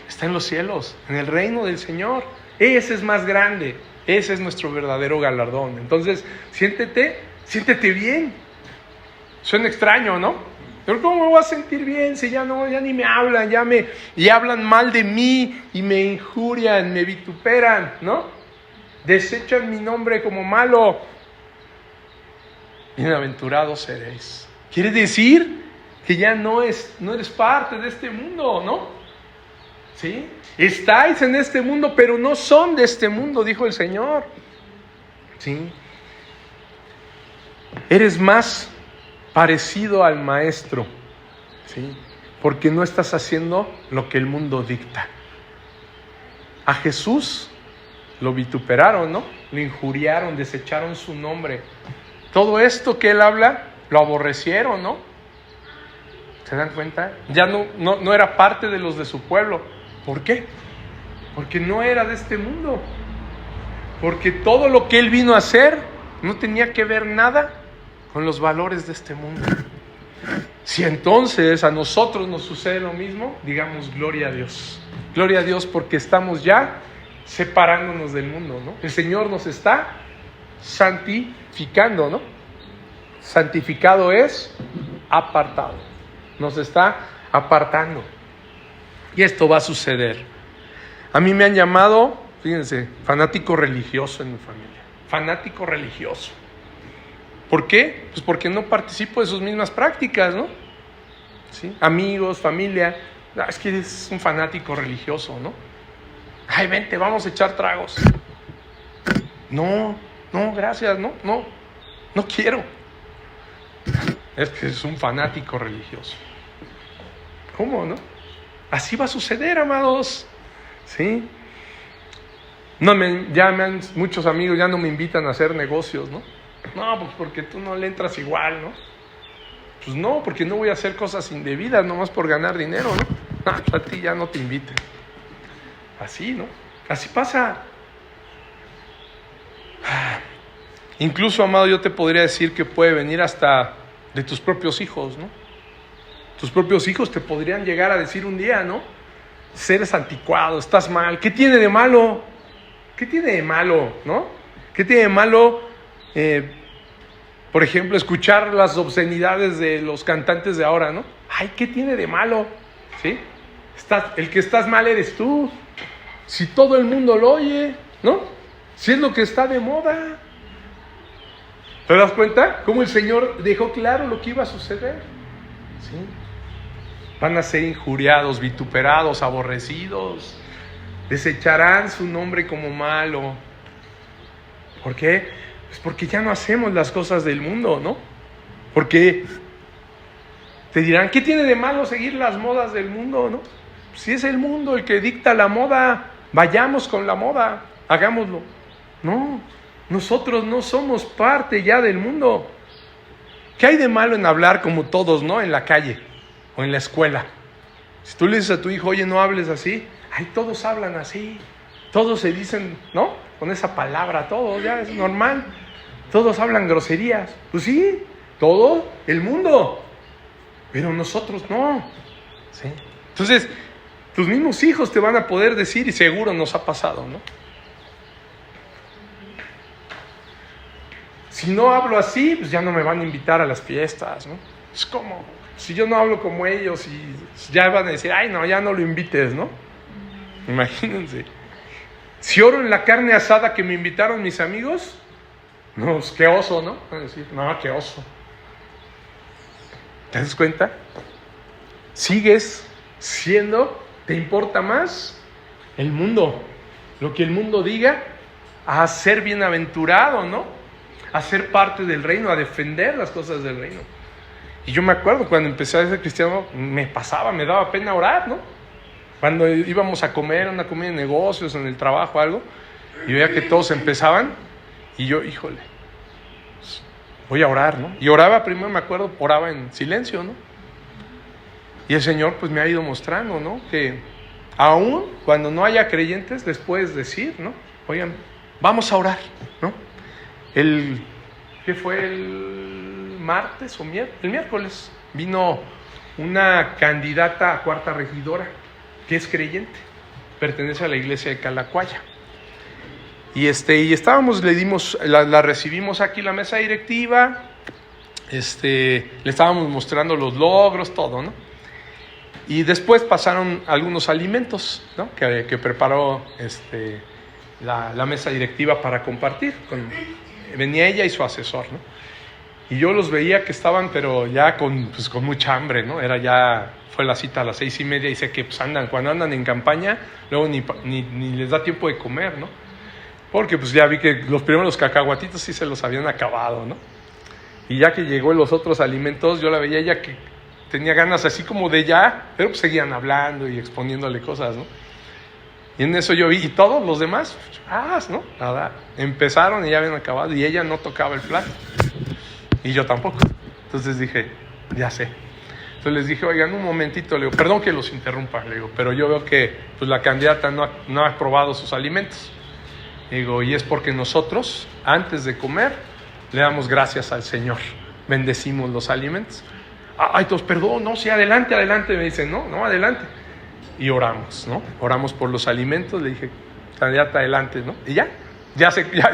está en los cielos, en el reino del Señor. Ese es más grande, ese es nuestro verdadero galardón. Entonces, siéntete bien. Suena extraño, ¿no? Pero ¿cómo me voy a sentir bien si ya ni me hablan, y hablan mal de mí y me injurian, me vituperan, ¿no? Desechan mi nombre como malo. Bienaventurados seréis. Quiere decir que ya no eres parte de este mundo, ¿no? ¿Sí? Estáis en este mundo, pero no son de este mundo, dijo el Señor. ¿Sí? Eres más parecido al Maestro, ¿sí? Porque no estás haciendo lo que el mundo dicta. A Jesús lo vituperaron, ¿no? Lo injuriaron, desecharon su nombre. Todo esto que Él habla, lo aborrecieron, ¿no? ¿Se dan cuenta? Ya no era parte de los de su pueblo. ¿Por qué? Porque no era de este mundo. Porque todo lo que Él vino a hacer no tenía que ver nada con los valores de este mundo. Si entonces a nosotros nos sucede lo mismo, digamos gloria a Dios. Gloria a Dios porque estamos ya separándonos del mundo, ¿no? El Señor nos está santificando, ¿no? Santificado es apartado. Nos está apartando. Y esto va a suceder. A mí me han llamado, fíjense, fanático religioso en mi familia. Fanático religioso. ¿Por qué? Pues porque no participo de sus mismas prácticas, ¿no? ¿Sí? Amigos, familia. Es que es un fanático religioso, ¿no? Ay, vente, vamos a echar tragos. No, gracias, no quiero. Es que es un fanático religioso. ¿Cómo, no? Así va a suceder, amados. ¿Sí? Muchos amigos ya no me invitan a hacer negocios, ¿no? No, pues porque tú no le entras igual, ¿no? Pues no, porque no voy a hacer cosas indebidas nomás por ganar dinero, ¿no? No, pues a ti ya no te inviten. Así, ¿no? Así pasa. Incluso, amado, yo te podría decir que puede venir hasta de tus propios hijos, ¿no? Tus propios hijos te podrían llegar a decir un día, ¿no? Eres anticuado, estás mal. ¿Qué tiene de malo? ¿Qué tiene de malo, no? ¿Qué tiene de malo, por ejemplo, escuchar las obscenidades de los cantantes de ahora, ¿no? Ay, ¿qué tiene de malo? ¿Sí? El que estás mal eres tú. Si todo el mundo lo oye, ¿no? Si es lo que está de moda. ¿Te das cuenta? Cómo el Señor dejó claro lo que iba a suceder. ¿Sí? Van a ser injuriados, vituperados, aborrecidos. Desecharán su nombre como malo. ¿Por qué? Pues porque ya no hacemos las cosas del mundo, ¿no? Porque te dirán, ¿qué tiene de malo seguir las modas del mundo, no? Si es el mundo el que dicta la moda, vayamos con la moda, hagámoslo. No, nosotros no somos parte ya del mundo. ¿Qué hay de malo en hablar como todos, no? En la calle o en la escuela. Si tú le dices a tu hijo, oye, no hables así. Ay, todos hablan así. Todos se dicen, ¿no? Con esa palabra, todos, ya es normal. Todos hablan groserías. Pues sí, todo el mundo. Pero nosotros no. ¿Sí? Entonces, tus mismos hijos te van a poder decir, y seguro nos ha pasado, ¿no? Si no hablo así, pues ya no me van a invitar a las fiestas, ¿no? Es como, si yo no hablo como ellos, y ya van a decir, ay, no, ya no lo invites, ¿no? Imagínense. Si oro en la carne asada que me invitaron mis amigos, no, pues qué oso, ¿no? Van a decir, no, qué oso. ¿Te das cuenta? Sigues siendo, ¿te importa más el mundo? Lo que el mundo diga, a ser bienaventurado, ¿no? A ser parte del reino, a defender las cosas del reino. Y yo me acuerdo cuando empecé a ser cristiano, me daba pena orar, ¿no? Cuando íbamos a comer, una comida de negocios, en el trabajo, algo, y veía que todos empezaban, y yo, híjole, voy a orar, ¿no? Y oraba primero, me acuerdo, oraba en silencio, ¿no? Y el Señor pues me ha ido mostrando, ¿no? Que aún cuando no haya creyentes, les puedes decir, ¿no? Oigan, vamos a orar, ¿no? ¿Qué fue el martes o el miércoles? Vino una candidata a cuarta regidora que es creyente, pertenece a la iglesia de Calacuaya. Y estábamos, la recibimos aquí la mesa directiva, le estábamos mostrando los logros, todo, ¿no? Y después pasaron algunos alimentos, ¿no? que preparó la mesa directiva para compartir. Venía ella y su asesor, ¿no? Y yo los veía que estaban, pero ya con mucha hambre, ¿no? Fue la cita a las 6:30 y sé que pues cuando andan en campaña, luego ni les da tiempo de comer, ¿no? Porque pues ya vi que los primeros cacahuatitos sí se los habían acabado, ¿no? Y ya que llegó los otros alimentos, yo la veía ella que tenía ganas así como de ya, pero pues seguían hablando y exponiéndole cosas, ¿no? Y en eso yo vi, y todos los demás, ¿no? Nada, empezaron y ya habían acabado, y ella no tocaba el plato. Y yo tampoco. Entonces dije, ya sé. Entonces les dije, oigan, un momentito, le digo, perdón que los interrumpa, le digo, pero yo veo que pues, la candidata no ha probado sus alimentos. Digo, y es porque nosotros, antes de comer, le damos gracias al Señor. Bendecimos los alimentos. Ay, entonces, perdón, no, sí, adelante, me dicen, no, adelante. Y oramos, ¿no? Oramos por los alimentos, le dije, candidata, adelante, ¿no? Y ya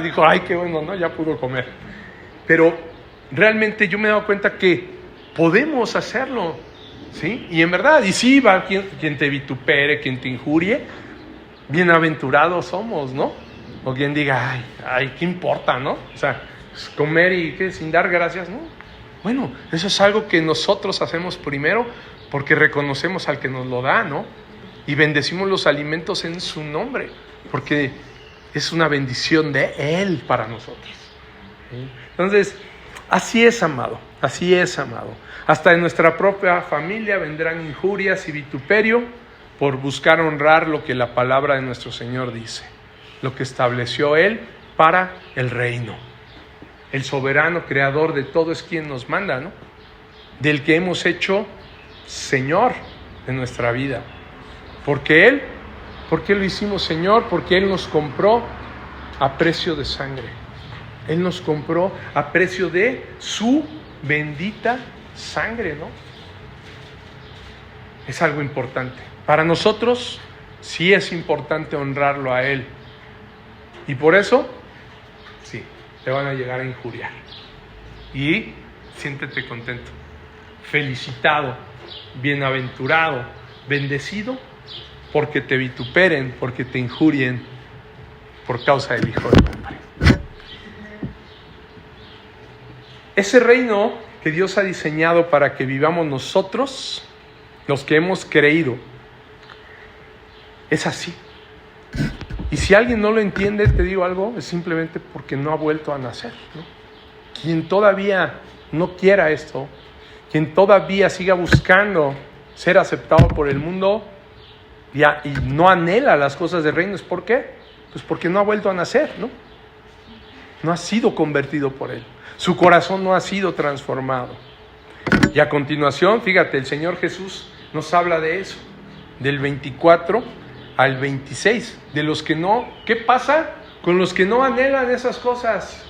dijo, ay, qué bueno, ¿no? Ya pudo comer. Pero realmente yo me he dado cuenta que podemos hacerlo, ¿sí? Y en verdad, y sí, va quien te vitupere, quien te injurie, bienaventurados somos, ¿no? O quien diga, ay, ¿qué importa, no? O sea, comer y ¿qué? Sin dar gracias, ¿no? Bueno, eso es algo que nosotros hacemos primero porque reconocemos al que nos lo da, ¿no? Y bendecimos los alimentos en su nombre, porque es una bendición de Él para nosotros. ¿Sí? Entonces, así es, amado, así es, amado. Hasta en nuestra propia familia vendrán injurias y vituperio por buscar honrar lo que la palabra de nuestro Señor dice, lo que estableció Él para el reino. El soberano creador de todo es quien nos manda, ¿no? Del que hemos hecho Señor de nuestra vida. ¿Por qué lo hicimos Señor? Porque Él nos compró a precio de sangre. Él nos compró a precio de su bendita sangre, ¿no? Es algo importante. Para nosotros sí es importante honrarlo a Él. Y por eso, sí, te van a llegar a injuriar. Y siéntete contento, felicitado, bienaventurado, bendecido, porque te vituperen, porque te injurien por causa del Hijo del Hombre. Ese reino que Dios ha diseñado para que vivamos nosotros, los que hemos creído, es así. Y si alguien no lo entiende, te digo algo, es simplemente porque no ha vuelto a nacer, ¿no? Quien todavía no quiera esto, quien todavía siga buscando ser aceptado por el mundo y no anhela las cosas del reino, ¿es por qué? Pues porque no ha vuelto a nacer, ¿no? No ha sido convertido por Él. Su corazón no ha sido transformado. Y a continuación, fíjate, el Señor Jesús nos habla de eso, del 24 al 26, de los que no, ¿qué pasa con los que no anhelan esas cosas?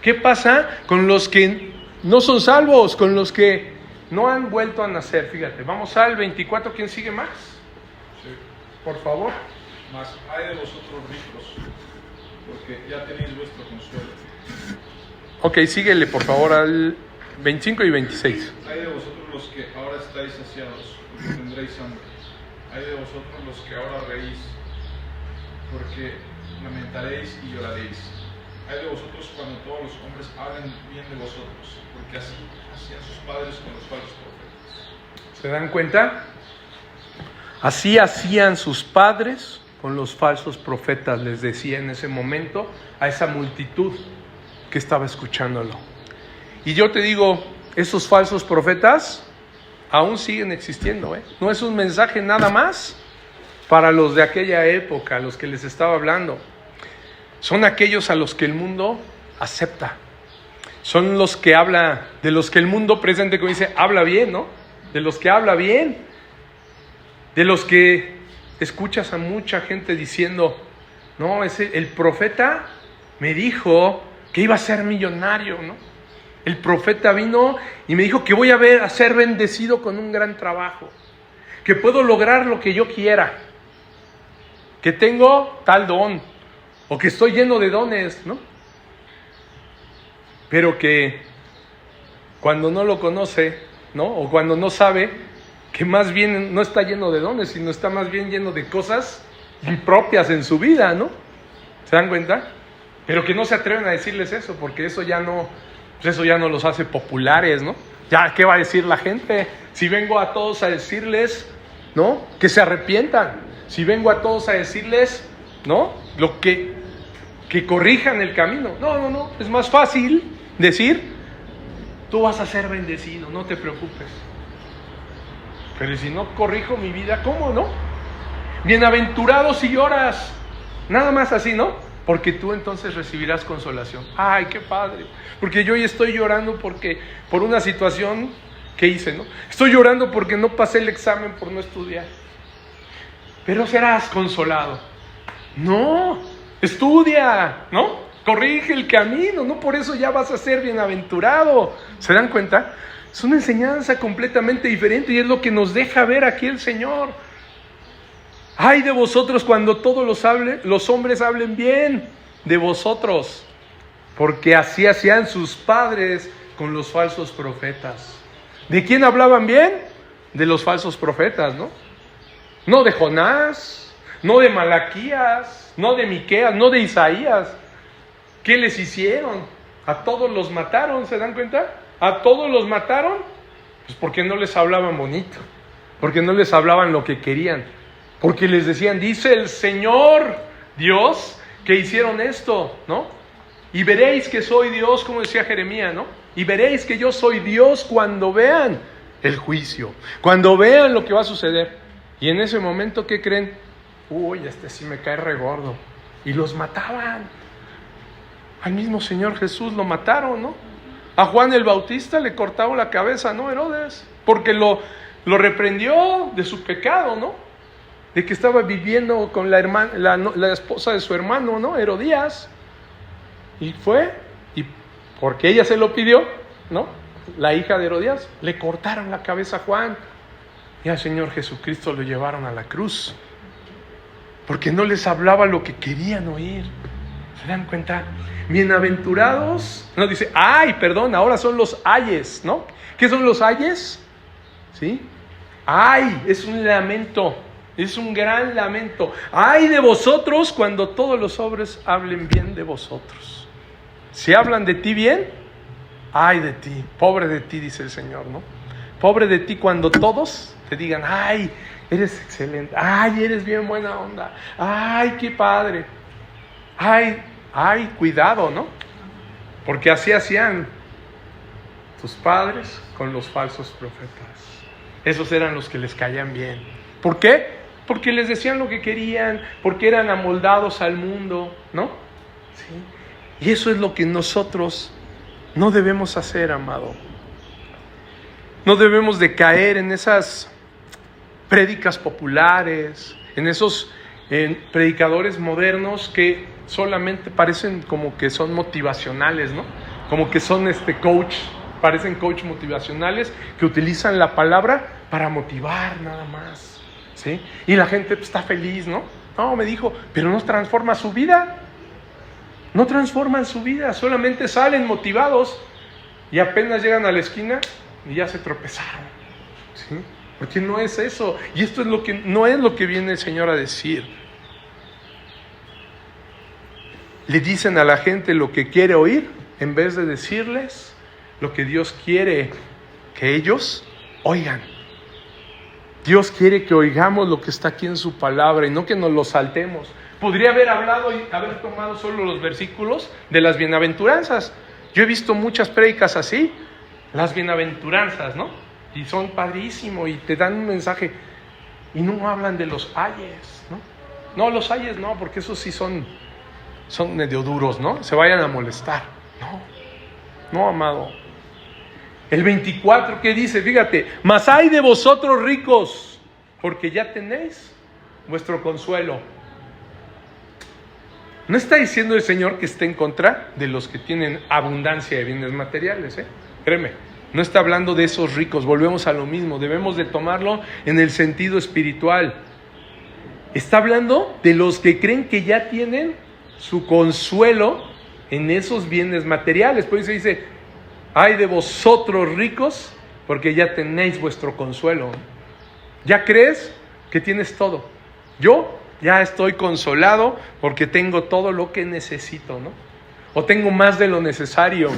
¿Qué pasa con los que no son salvos, con los que no han vuelto a nacer? Fíjate, vamos al 24, ¿quién sigue más? Sí. Por favor. Mas hay de vosotros ricos, porque ya tenéis vuestro consuelo. Ok, síguele por favor al 25 y 26. Hay de vosotros los que ahora estáis saciados, porque tendréis hambre. Hay de vosotros los que ahora reís, porque lamentaréis y lloraréis. Hay de vosotros cuando todos los hombres hablen bien de vosotros, porque así hacían sus padres con los falsos profetas. ¿Se dan cuenta? Así hacían sus padres con los falsos profetas, les decía en ese momento a esa multitud que estaba escuchándolo. Y yo te digo, esos falsos profetas aún siguen existiendo, ¿eh? No es un mensaje nada más para los de aquella época, a los que les estaba hablando. Son aquellos a los que el mundo acepta. Son los que habla, de los que el mundo presente, como dice, habla bien, ¿no? De los que habla bien. De los que escuchas a mucha gente diciendo, no, el profeta me dijo que iba a ser millonario, ¿no? El profeta vino y me dijo que voy a ser bendecido con un gran trabajo, que puedo lograr lo que yo quiera, que tengo tal don, o que estoy lleno de dones, ¿no? Pero que cuando no lo conoce, ¿no? O cuando no sabe, que más bien no está lleno de dones, sino está más bien lleno de cosas impropias en su vida, ¿no? ¿Se dan cuenta? Pero que no se atreven a decirles eso, porque eso ya no los hace populares, ¿no? Ya, ¿qué va a decir la gente? Si vengo a todos a decirles, ¿no? Que se arrepientan. Si vengo a todos a decirles, ¿no? Que corrijan el camino. No. Es más fácil decir, tú vas a ser bendecido, no te preocupes. Pero si no corrijo mi vida, ¿cómo no? Bienaventurados si lloras. Nada más así, ¿no? Porque tú entonces recibirás consolación. ¡Ay, qué padre! Porque yo hoy estoy llorando por una situación que hice, ¿no? Estoy llorando porque no pasé el examen por no estudiar. Pero serás consolado. No, estudia, ¿no? Corrige el camino, no por eso ya vas a ser bienaventurado. ¿Se dan cuenta? Es una enseñanza completamente diferente y es lo que nos deja ver aquí el Señor. ¡Ay de vosotros cuando todos los hombres hablen bien de vosotros! Porque así hacían sus padres con los falsos profetas. ¿De quién hablaban bien? De los falsos profetas, ¿no? No de Jonás, no de Malaquías, no de Miqueas, no de Isaías. ¿Qué les hicieron? A todos los mataron, ¿se dan cuenta? A todos los mataron, pues porque no les hablaban bonito, porque no les hablaban lo que querían, porque les decían, dice el Señor Dios, que hicieron esto, ¿no? Y veréis que soy Dios, como decía Jeremías, ¿no? Y veréis que yo soy Dios cuando vean el juicio, cuando vean lo que va a suceder. Y en ese momento, ¿qué creen? Uy, sí me cae regordo. Y los mataban. Al mismo Señor Jesús lo mataron, ¿no? A Juan el Bautista le cortaron la cabeza, ¿no, Herodes? Porque lo reprendió de su pecado, ¿no? De que estaba viviendo con la esposa de su hermano, ¿no? Herodías. Y porque ella se lo pidió, ¿no? La hija de Herodías, le cortaron la cabeza a Juan. Y al Señor Jesucristo lo llevaron a la cruz. Porque no les hablaba lo que querían oír. ¿Se dan cuenta? Bienaventurados, no dice, ahora son los ayes, ¿no? ¿Qué son los ayes? ¿Sí? Ay, es un lamento, es un gran lamento. Ay de vosotros cuando todos los hombres hablen bien de vosotros. Si hablan de ti bien, ay de ti, pobre de ti, dice el Señor, ¿no? Pobre de ti cuando todos te digan, ay, eres excelente, ay, eres bien buena onda, ay, qué padre, ay, cuidado, ¿no? Porque así hacían tus padres con los falsos profetas. Esos eran los que les caían bien. ¿Por qué? Porque les decían lo que querían, porque eran amoldados al mundo, ¿no? ¿Sí? Y eso es lo que nosotros no debemos hacer, amado. No debemos de caer en esas prédicas populares, en esos predicadores modernos que solamente parecen como que son motivacionales, ¿no? Como que son parecen coach motivacionales que utilizan la palabra para motivar nada más, ¿sí? Y la gente está feliz, ¿no? No, me dijo, pero no transforma su vida. No transforman su vida, solamente salen motivados y apenas llegan a la esquina y ya se tropezaron, ¿sí? Porque no es eso. Y esto no es lo que viene el Señor a decir. Le dicen a la gente lo que quiere oír en vez de decirles lo que Dios quiere que ellos oigan. Dios quiere que oigamos lo que está aquí en su palabra y no que nos lo saltemos. Podría haber hablado y haber tomado solo los versículos de las bienaventuranzas. Yo he visto muchas prédicas así, las bienaventuranzas, ¿no? Y son padrísimos y te dan un mensaje y no hablan de los ayes, ¿no? No, los ayes no, porque esos sí son medio duros, ¿no? Se vayan a molestar. No, amado. El 24, ¿qué dice? Fíjate, mas ay de vosotros ricos, porque ya tenéis vuestro consuelo. No está diciendo el Señor que esté en contra de los que tienen abundancia de bienes materiales, créeme. No está hablando de esos ricos, volvemos a lo mismo, debemos de tomarlo en el sentido espiritual. Está hablando de los que creen que ya tienen su consuelo en esos bienes materiales. Por eso dice, ay de vosotros ricos, porque ya tenéis vuestro consuelo. ¿Ya crees que tienes todo? Yo ya estoy consolado porque tengo todo lo que necesito, ¿no? O tengo más de lo necesario.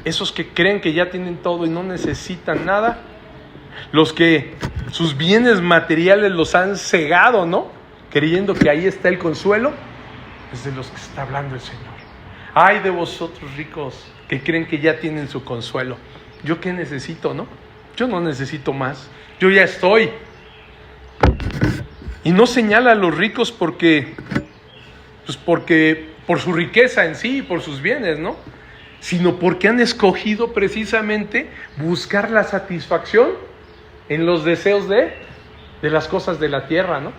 Esos que creen que ya tienen todo y no necesitan nada, los que sus bienes materiales los han cegado, ¿no? Creyendo que ahí está el consuelo, es de los que está hablando el Señor. Ay de vosotros ricos que creen que ya tienen su consuelo. ¿Yo qué necesito, no? Yo no necesito más. Yo ya estoy. Y no señala a los ricos porque por su riqueza en sí, por sus bienes, ¿no? Sino porque han escogido precisamente buscar la satisfacción en los deseos de las cosas de la tierra, ¿no?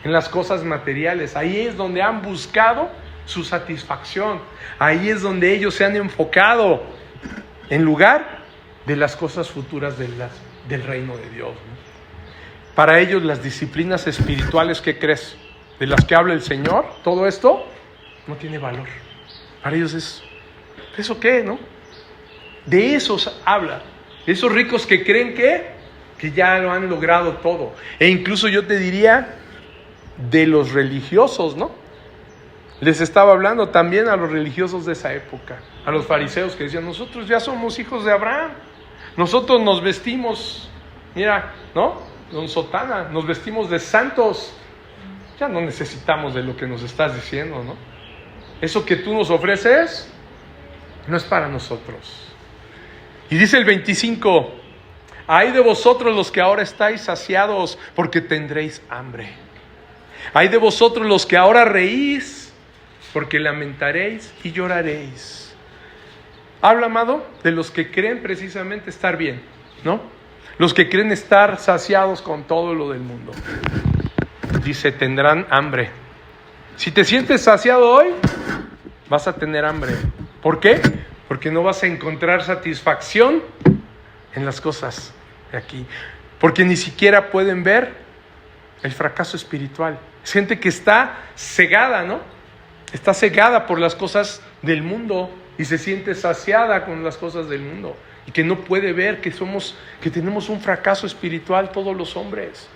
En las cosas materiales. Ahí es donde han buscado su satisfacción. Ahí es donde ellos se han enfocado en lugar de las cosas futuras del reino de Dios, ¿no? Para ellos las disciplinas espirituales, ¿qué crees? De las que habla el Señor, todo esto no tiene valor. Para ellos es, ¿eso qué, no? De esos habla. De esos ricos que creen que ya lo han logrado todo. E incluso yo te diría de los religiosos, ¿no? Les estaba hablando también a los religiosos de esa época, a los fariseos que decían, nosotros ya somos hijos de Abraham, nosotros nos vestimos, mira, ¿no? Con sotana, nos vestimos de santos, ya no necesitamos de lo que nos estás diciendo, ¿no? Eso que tú nos ofreces no es para nosotros. Y dice el 25, ay de vosotros los que ahora estáis saciados, porque tendréis hambre. Ay de vosotros los que ahora reís, porque lamentaréis y lloraréis. Habla, amado, de los que creen precisamente estar bien, ¿no? Los que creen estar saciados con todo lo del mundo. Dice, tendrán hambre. Si te sientes saciado hoy, vas a tener hambre. ¿Por qué? Porque no vas a encontrar satisfacción en las cosas de aquí. Porque ni siquiera pueden ver el fracaso espiritual. Es gente que está cegada, ¿no? Está cegada por las cosas del mundo y se siente saciada con las cosas del mundo. Y que no puede ver que tenemos un fracaso espiritual todos los hombres.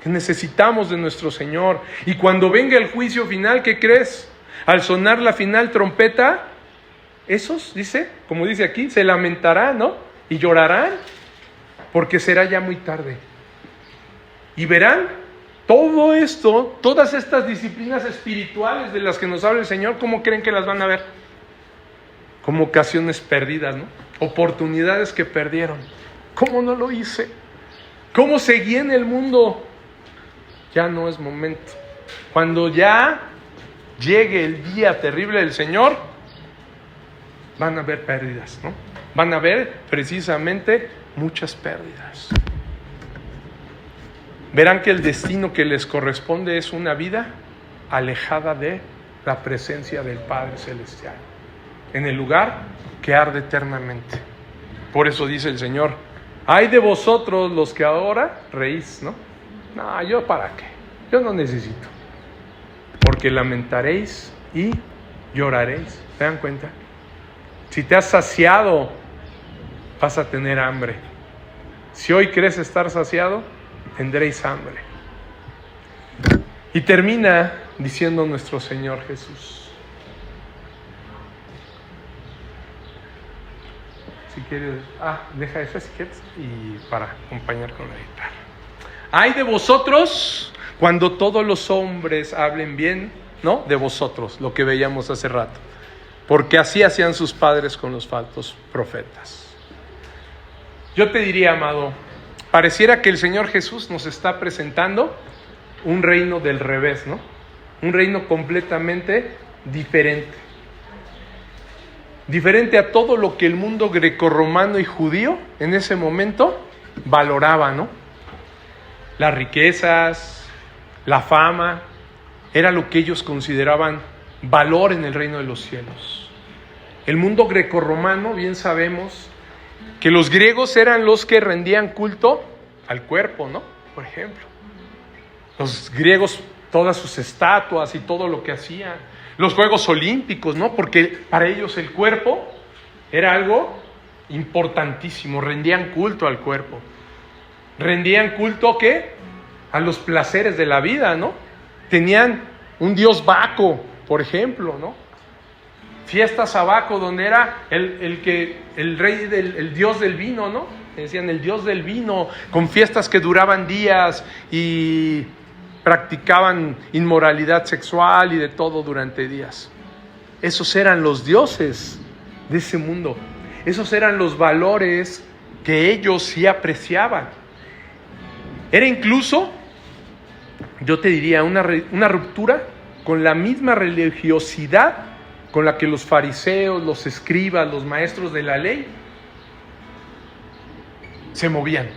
Que necesitamos de nuestro Señor. Y cuando venga el juicio final, ¿qué crees? Al sonar la final trompeta, esos, dice, como dice aquí, se lamentarán, ¿no? Y llorarán, porque será ya muy tarde. Y verán todo esto, todas estas disciplinas espirituales de las que nos habla el Señor, ¿cómo creen que las van a ver? Como ocasiones perdidas, ¿no? Oportunidades que perdieron. ¿Cómo no lo hice? ¿Cómo seguí en el mundo? Ya no es momento. Cuando ya llegue el día terrible del Señor, van a haber pérdidas, ¿no? Van a haber precisamente muchas pérdidas. Verán que el destino que les corresponde es una vida alejada de la presencia del Padre Celestial, en el lugar que arde eternamente. Por eso dice el Señor, ay de vosotros los que ahora reís, ¿no? No, ¿yo para qué? Yo no necesito. Porque lamentaréis y lloraréis. ¿Se dan cuenta? Si te has saciado, vas a tener hambre. Si hoy crees estar saciado, tendréis hambre. Y termina diciendo nuestro Señor Jesús. Si quieres, deja eso si quieres, y para acompañar con la guitarra. Ay de vosotros cuando todos los hombres hablen bien, ¿no? De vosotros, lo que veíamos hace rato. Porque así hacían sus padres con los falsos profetas. Yo te diría, amado, pareciera que el Señor Jesús nos está presentando un reino del revés, ¿no? Un reino completamente diferente. Diferente a todo lo que el mundo grecorromano y judío en ese momento valoraba, ¿no? Las riquezas, la fama, era lo que ellos consideraban valor en el reino de los cielos. El mundo grecorromano, bien sabemos que los griegos eran los que rendían culto al cuerpo, ¿no? Por ejemplo, los griegos, todas sus estatuas y todo lo que hacían, los Juegos Olímpicos, ¿no? Porque para ellos el cuerpo era algo importantísimo, rendían culto al cuerpo. Rendían culto, ¿qué? A los placeres de la vida, ¿no? Tenían un dios Baco, por ejemplo, ¿no? Fiestas a Baco, donde era el dios del vino, ¿no? Decían el dios del vino, con fiestas que duraban días y practicaban inmoralidad sexual y de todo durante días. Esos eran los dioses de ese mundo. Esos eran los valores que ellos sí apreciaban. Era incluso, yo te diría, una ruptura con la misma religiosidad con la que los fariseos, los escribas, los maestros de la ley se movían.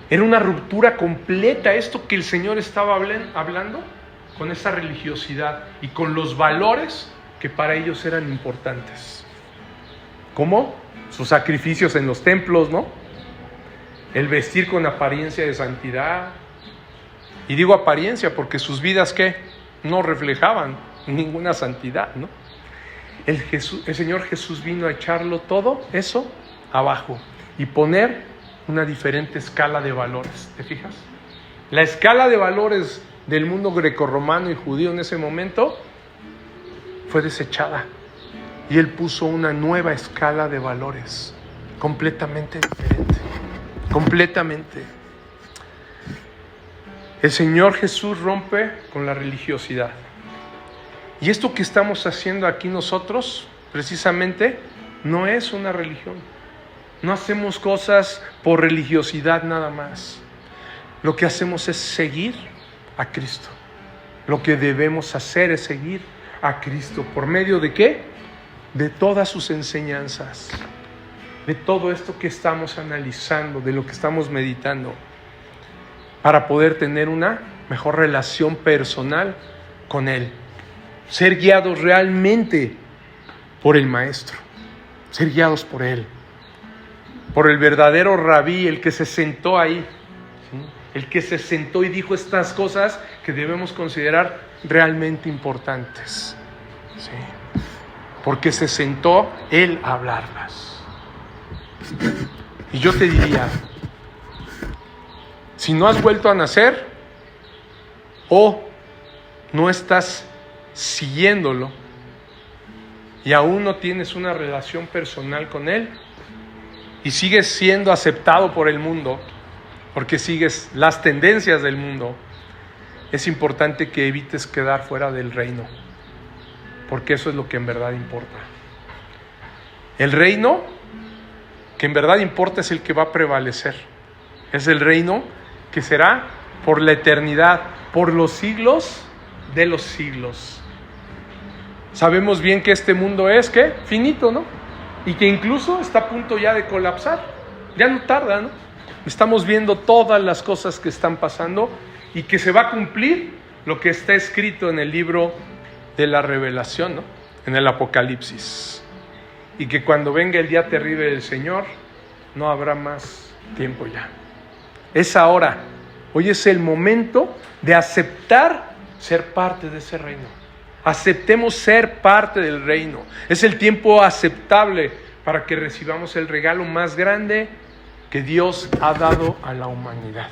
Era una ruptura completa esto que el Señor estaba hablando con esa religiosidad y con los valores que para ellos eran importantes. ¿Cómo? Sus sacrificios en los templos, ¿no? El vestir con apariencia de santidad. Y digo apariencia porque sus vidas, ¿qué? No reflejaban ninguna santidad, ¿no? El Señor Jesús vino a echarlo todo eso abajo y poner una diferente escala de valores. ¿Te fijas? La escala de valores del mundo grecorromano y judío en ese momento fue desechada y Él puso una nueva escala de valores completamente diferente. Completamente. El Señor Jesús rompe con la religiosidad. Y esto que estamos haciendo aquí nosotros, precisamente, no es una religión. No hacemos cosas por religiosidad nada más. Lo que hacemos es seguir a Cristo. Lo que debemos hacer es seguir a Cristo. ¿Por medio de qué? De todas sus enseñanzas. De todo esto que estamos analizando, de lo que estamos meditando. Para poder tener una mejor relación personal con Él. Ser guiados realmente por el Maestro. Ser guiados por Él. Por el verdadero rabí, el que se sentó ahí. ¿Sí? El que se sentó y dijo estas cosas que debemos considerar realmente importantes. ¿Sí? Porque se sentó Él a hablarlas. Y yo te diría, si no has vuelto a nacer o no estás siguiéndolo y aún no tienes una relación personal con Él y sigues siendo aceptado por el mundo porque sigues las tendencias del mundo, es importante que evites quedar fuera del reino, porque eso es lo que en verdad importa. El reino que en verdad importa es el que va a prevalecer. Es el reino que será por la eternidad, por los siglos de los siglos. Sabemos bien que este mundo es, ¿qué? Finito, ¿no? Y que incluso está a punto ya de colapsar. Ya no tarda, ¿no? Estamos viendo todas las cosas que están pasando y que se va a cumplir lo que está escrito en el libro de la Revelación, ¿no? En el Apocalipsis. Y que cuando venga el día terrible del Señor, no habrá más tiempo ya. Es ahora. Hoy es el momento de aceptar ser parte de ese reino. Aceptemos ser parte del reino. Es el tiempo aceptable para que recibamos el regalo más grande que Dios ha dado a la humanidad.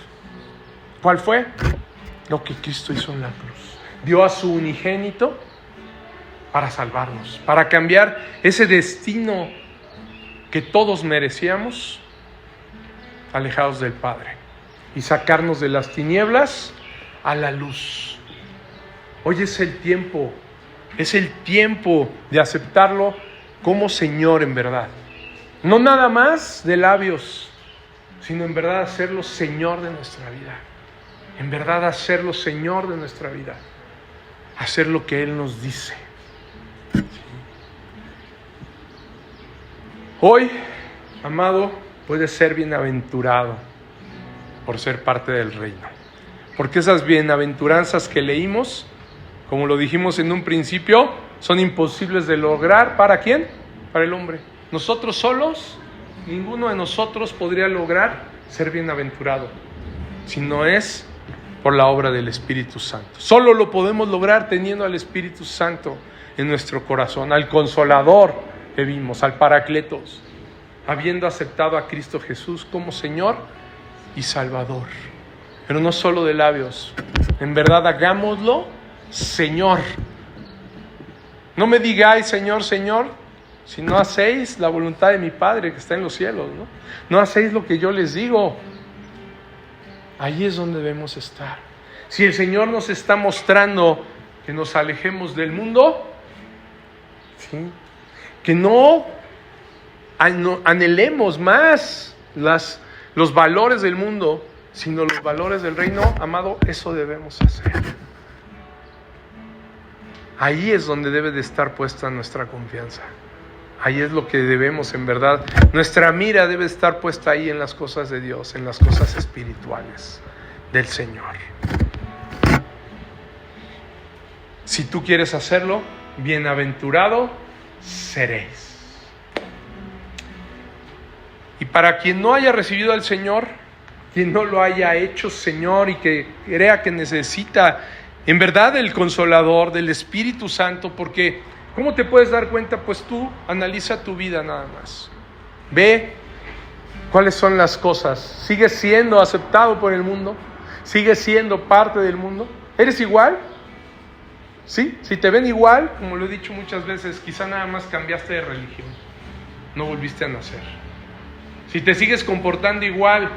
¿Cuál fue? Lo que Cristo hizo en la cruz. Dio a su unigénito para salvarnos, para cambiar ese destino que todos merecíamos, alejados del Padre, y sacarnos de las tinieblas a la luz. Hoy es el tiempo de aceptarlo como Señor en verdad. No nada más de labios, sino en verdad hacerlo Señor de nuestra vida. En verdad hacerlo Señor de nuestra vida. Hacer lo que Él nos dice. Hoy, amado, puedes ser bienaventurado por ser parte del reino. Porque esas bienaventuranzas que leímos como lo dijimos en un principio, son imposibles de lograr. ¿Para quién? Para el hombre. Nosotros solos, ninguno de nosotros podría lograr ser bienaventurado, si no es por la obra del Espíritu Santo. Solo lo podemos lograr teniendo al Espíritu Santo en nuestro corazón, al Consolador que vimos, al Paracletos, habiendo aceptado a Cristo Jesús como Señor y Salvador. Pero no solo de labios, en verdad hagámoslo Señor. No me digáis Señor, Señor, si no hacéis la voluntad de mi Padre que está en los cielos, ¿no? No hacéis lo que yo les digo. Ahí es donde debemos estar. Si el Señor nos está mostrando que nos alejemos del mundo, ¿sí?, que no anhelemos más los valores del mundo, sino los valores del reino, amado, eso debemos hacer. Ahí es donde debe de estar puesta nuestra confianza. Ahí es lo que debemos, en verdad. Nuestra mira debe estar puesta ahí en las cosas de Dios, en las cosas espirituales del Señor. Si tú quieres hacerlo, bienaventurado seréis. Y para quien no haya recibido al Señor, quien no lo haya hecho Señor y que crea que necesita en verdad del Consolador, del Espíritu Santo, porque ¿cómo te puedes dar cuenta? Pues tú analiza tu vida nada más. Ve cuáles son las cosas. ¿Sigues siendo aceptado por el mundo? ¿Sigues siendo parte del mundo? ¿Eres igual? ¿Sí? Si te ven igual, como lo he dicho muchas veces, quizá nada más cambiaste de religión. No volviste a nacer. Si te sigues comportando igual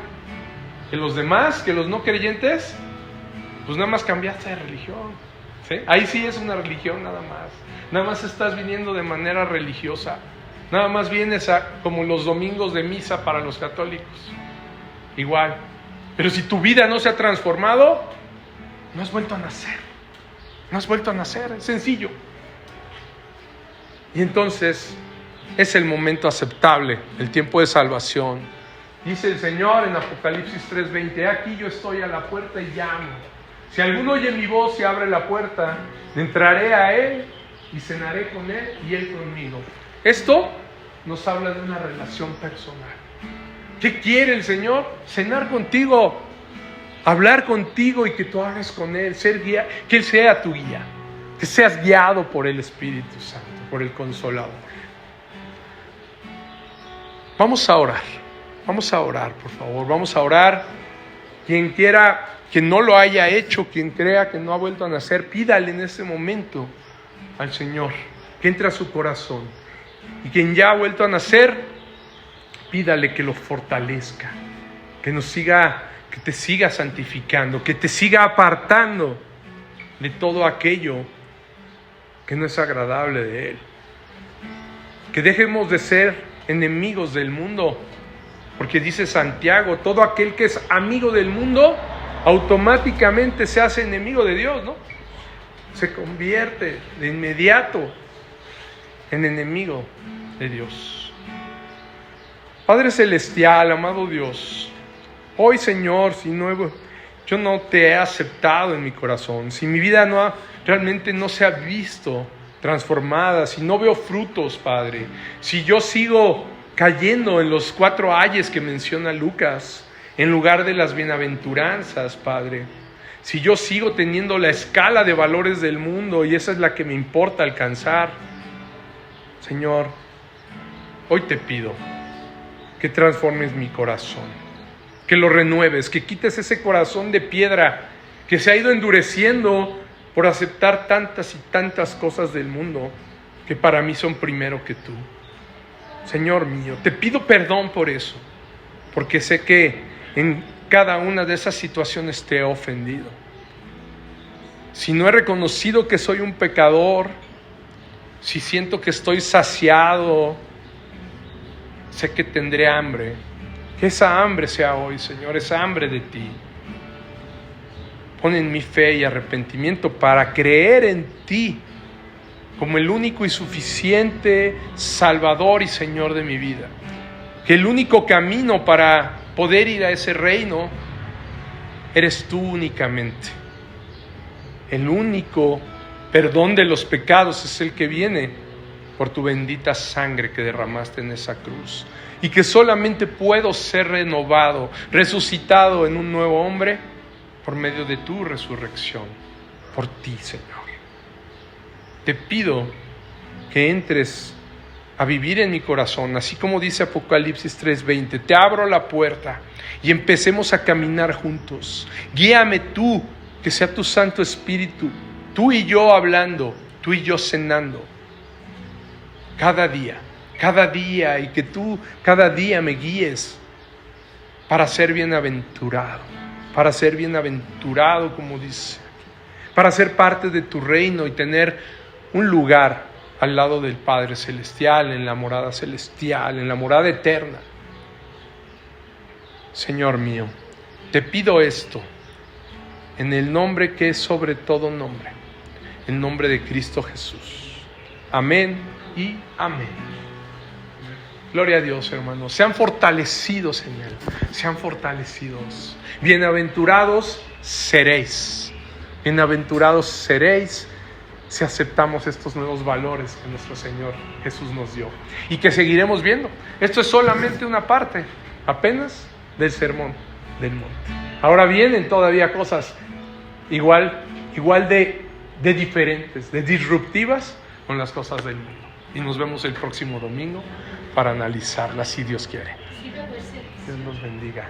que los demás, que los no creyentes, pues nada más cambiaste de religión. ¿Sí? Ahí sí es una religión nada más. Nada más estás viniendo de manera religiosa. Nada más vienes como los domingos de misa para los católicos. Igual. Pero si tu vida no se ha transformado, no has vuelto a nacer. No has vuelto a nacer. Es sencillo. Y entonces es el momento aceptable, el tiempo de salvación. Dice el Señor en Apocalipsis 3:20: aquí yo estoy a la puerta y llamo. Si alguno oye mi voz y abre la puerta, entraré a él y cenaré con él y él conmigo. Esto nos habla de una relación personal. ¿Qué quiere el Señor? Cenar contigo, hablar contigo y que tú hables con él, que él sea tu guía, que seas guiado por el Espíritu Santo, por el Consolador. Vamos a orar, por favor, vamos a orar. Quien quiera, quien no lo haya hecho, quien crea que no ha vuelto a nacer, pídale en este momento al Señor que entre a su corazón. Y quien ya ha vuelto a nacer, pídale que lo fortalezca, que te siga santificando, que te siga apartando de todo aquello que no es agradable de Él. Que dejemos de ser enemigos del mundo, porque dice Santiago, todo aquel que es amigo del mundo automáticamente se hace enemigo de Dios, ¿no? Se convierte de inmediato en enemigo de Dios. Padre Celestial, amado Dios, hoy, Señor, yo no te he aceptado en mi corazón, si mi vida realmente no se ha visto transformada, si no veo frutos, Padre, si yo sigo cayendo en los 4 ayes que menciona Lucas, en lugar de las bienaventuranzas, Padre, si yo sigo teniendo la escala de valores del mundo y esa es la que me importa alcanzar, Señor, hoy te pido que transformes mi corazón, que lo renueves, que quites ese corazón de piedra que se ha ido endureciendo por aceptar tantas y tantas cosas del mundo que para mí son primero que tú. Señor mío, te pido perdón por eso, porque sé que en cada una de esas situaciones te he ofendido. Si no he reconocido que soy un pecador, si siento que estoy saciado, sé que tendré hambre. Que esa hambre sea hoy, Señor, esa hambre de ti. Pon en mí fe y arrepentimiento para creer en ti como el único y suficiente Salvador y Señor de mi vida. Que el único camino para poder ir a ese reino eres tú únicamente. El único perdón de los pecados es el que viene por tu bendita sangre que derramaste en esa cruz. Y que solamente puedo ser renovado, resucitado en un nuevo hombre por medio de tu resurrección, por ti, Señor. Te pido que entres a vivir en mi corazón, así como dice Apocalipsis 3:20. Te abro la puerta y empecemos a caminar juntos. Guíame tú, que sea tu Santo Espíritu, tú y yo hablando, tú y yo cenando. Cada día, y que tú cada día me guíes para ser bienaventurado, como dice, para ser parte de tu reino y tener un lugar al lado del Padre Celestial, en la morada celestial, en la morada eterna. Señor mío, te pido esto en el nombre que es sobre todo nombre, el nombre de Cristo Jesús. Amén y amén. Gloria a Dios, hermanos. Sean fortalecidos en Él. Sean fortalecidos. Bienaventurados seréis. Bienaventurados seréis si aceptamos estos nuevos valores que nuestro Señor Jesús nos dio. Y que seguiremos viendo. Esto es solamente una parte, apenas, del sermón del monte. Ahora vienen todavía cosas igual de diferentes, de disruptivas con las cosas del mundo. Y nos vemos el próximo domingo para analizarlas, si Dios quiere. Dios nos bendiga.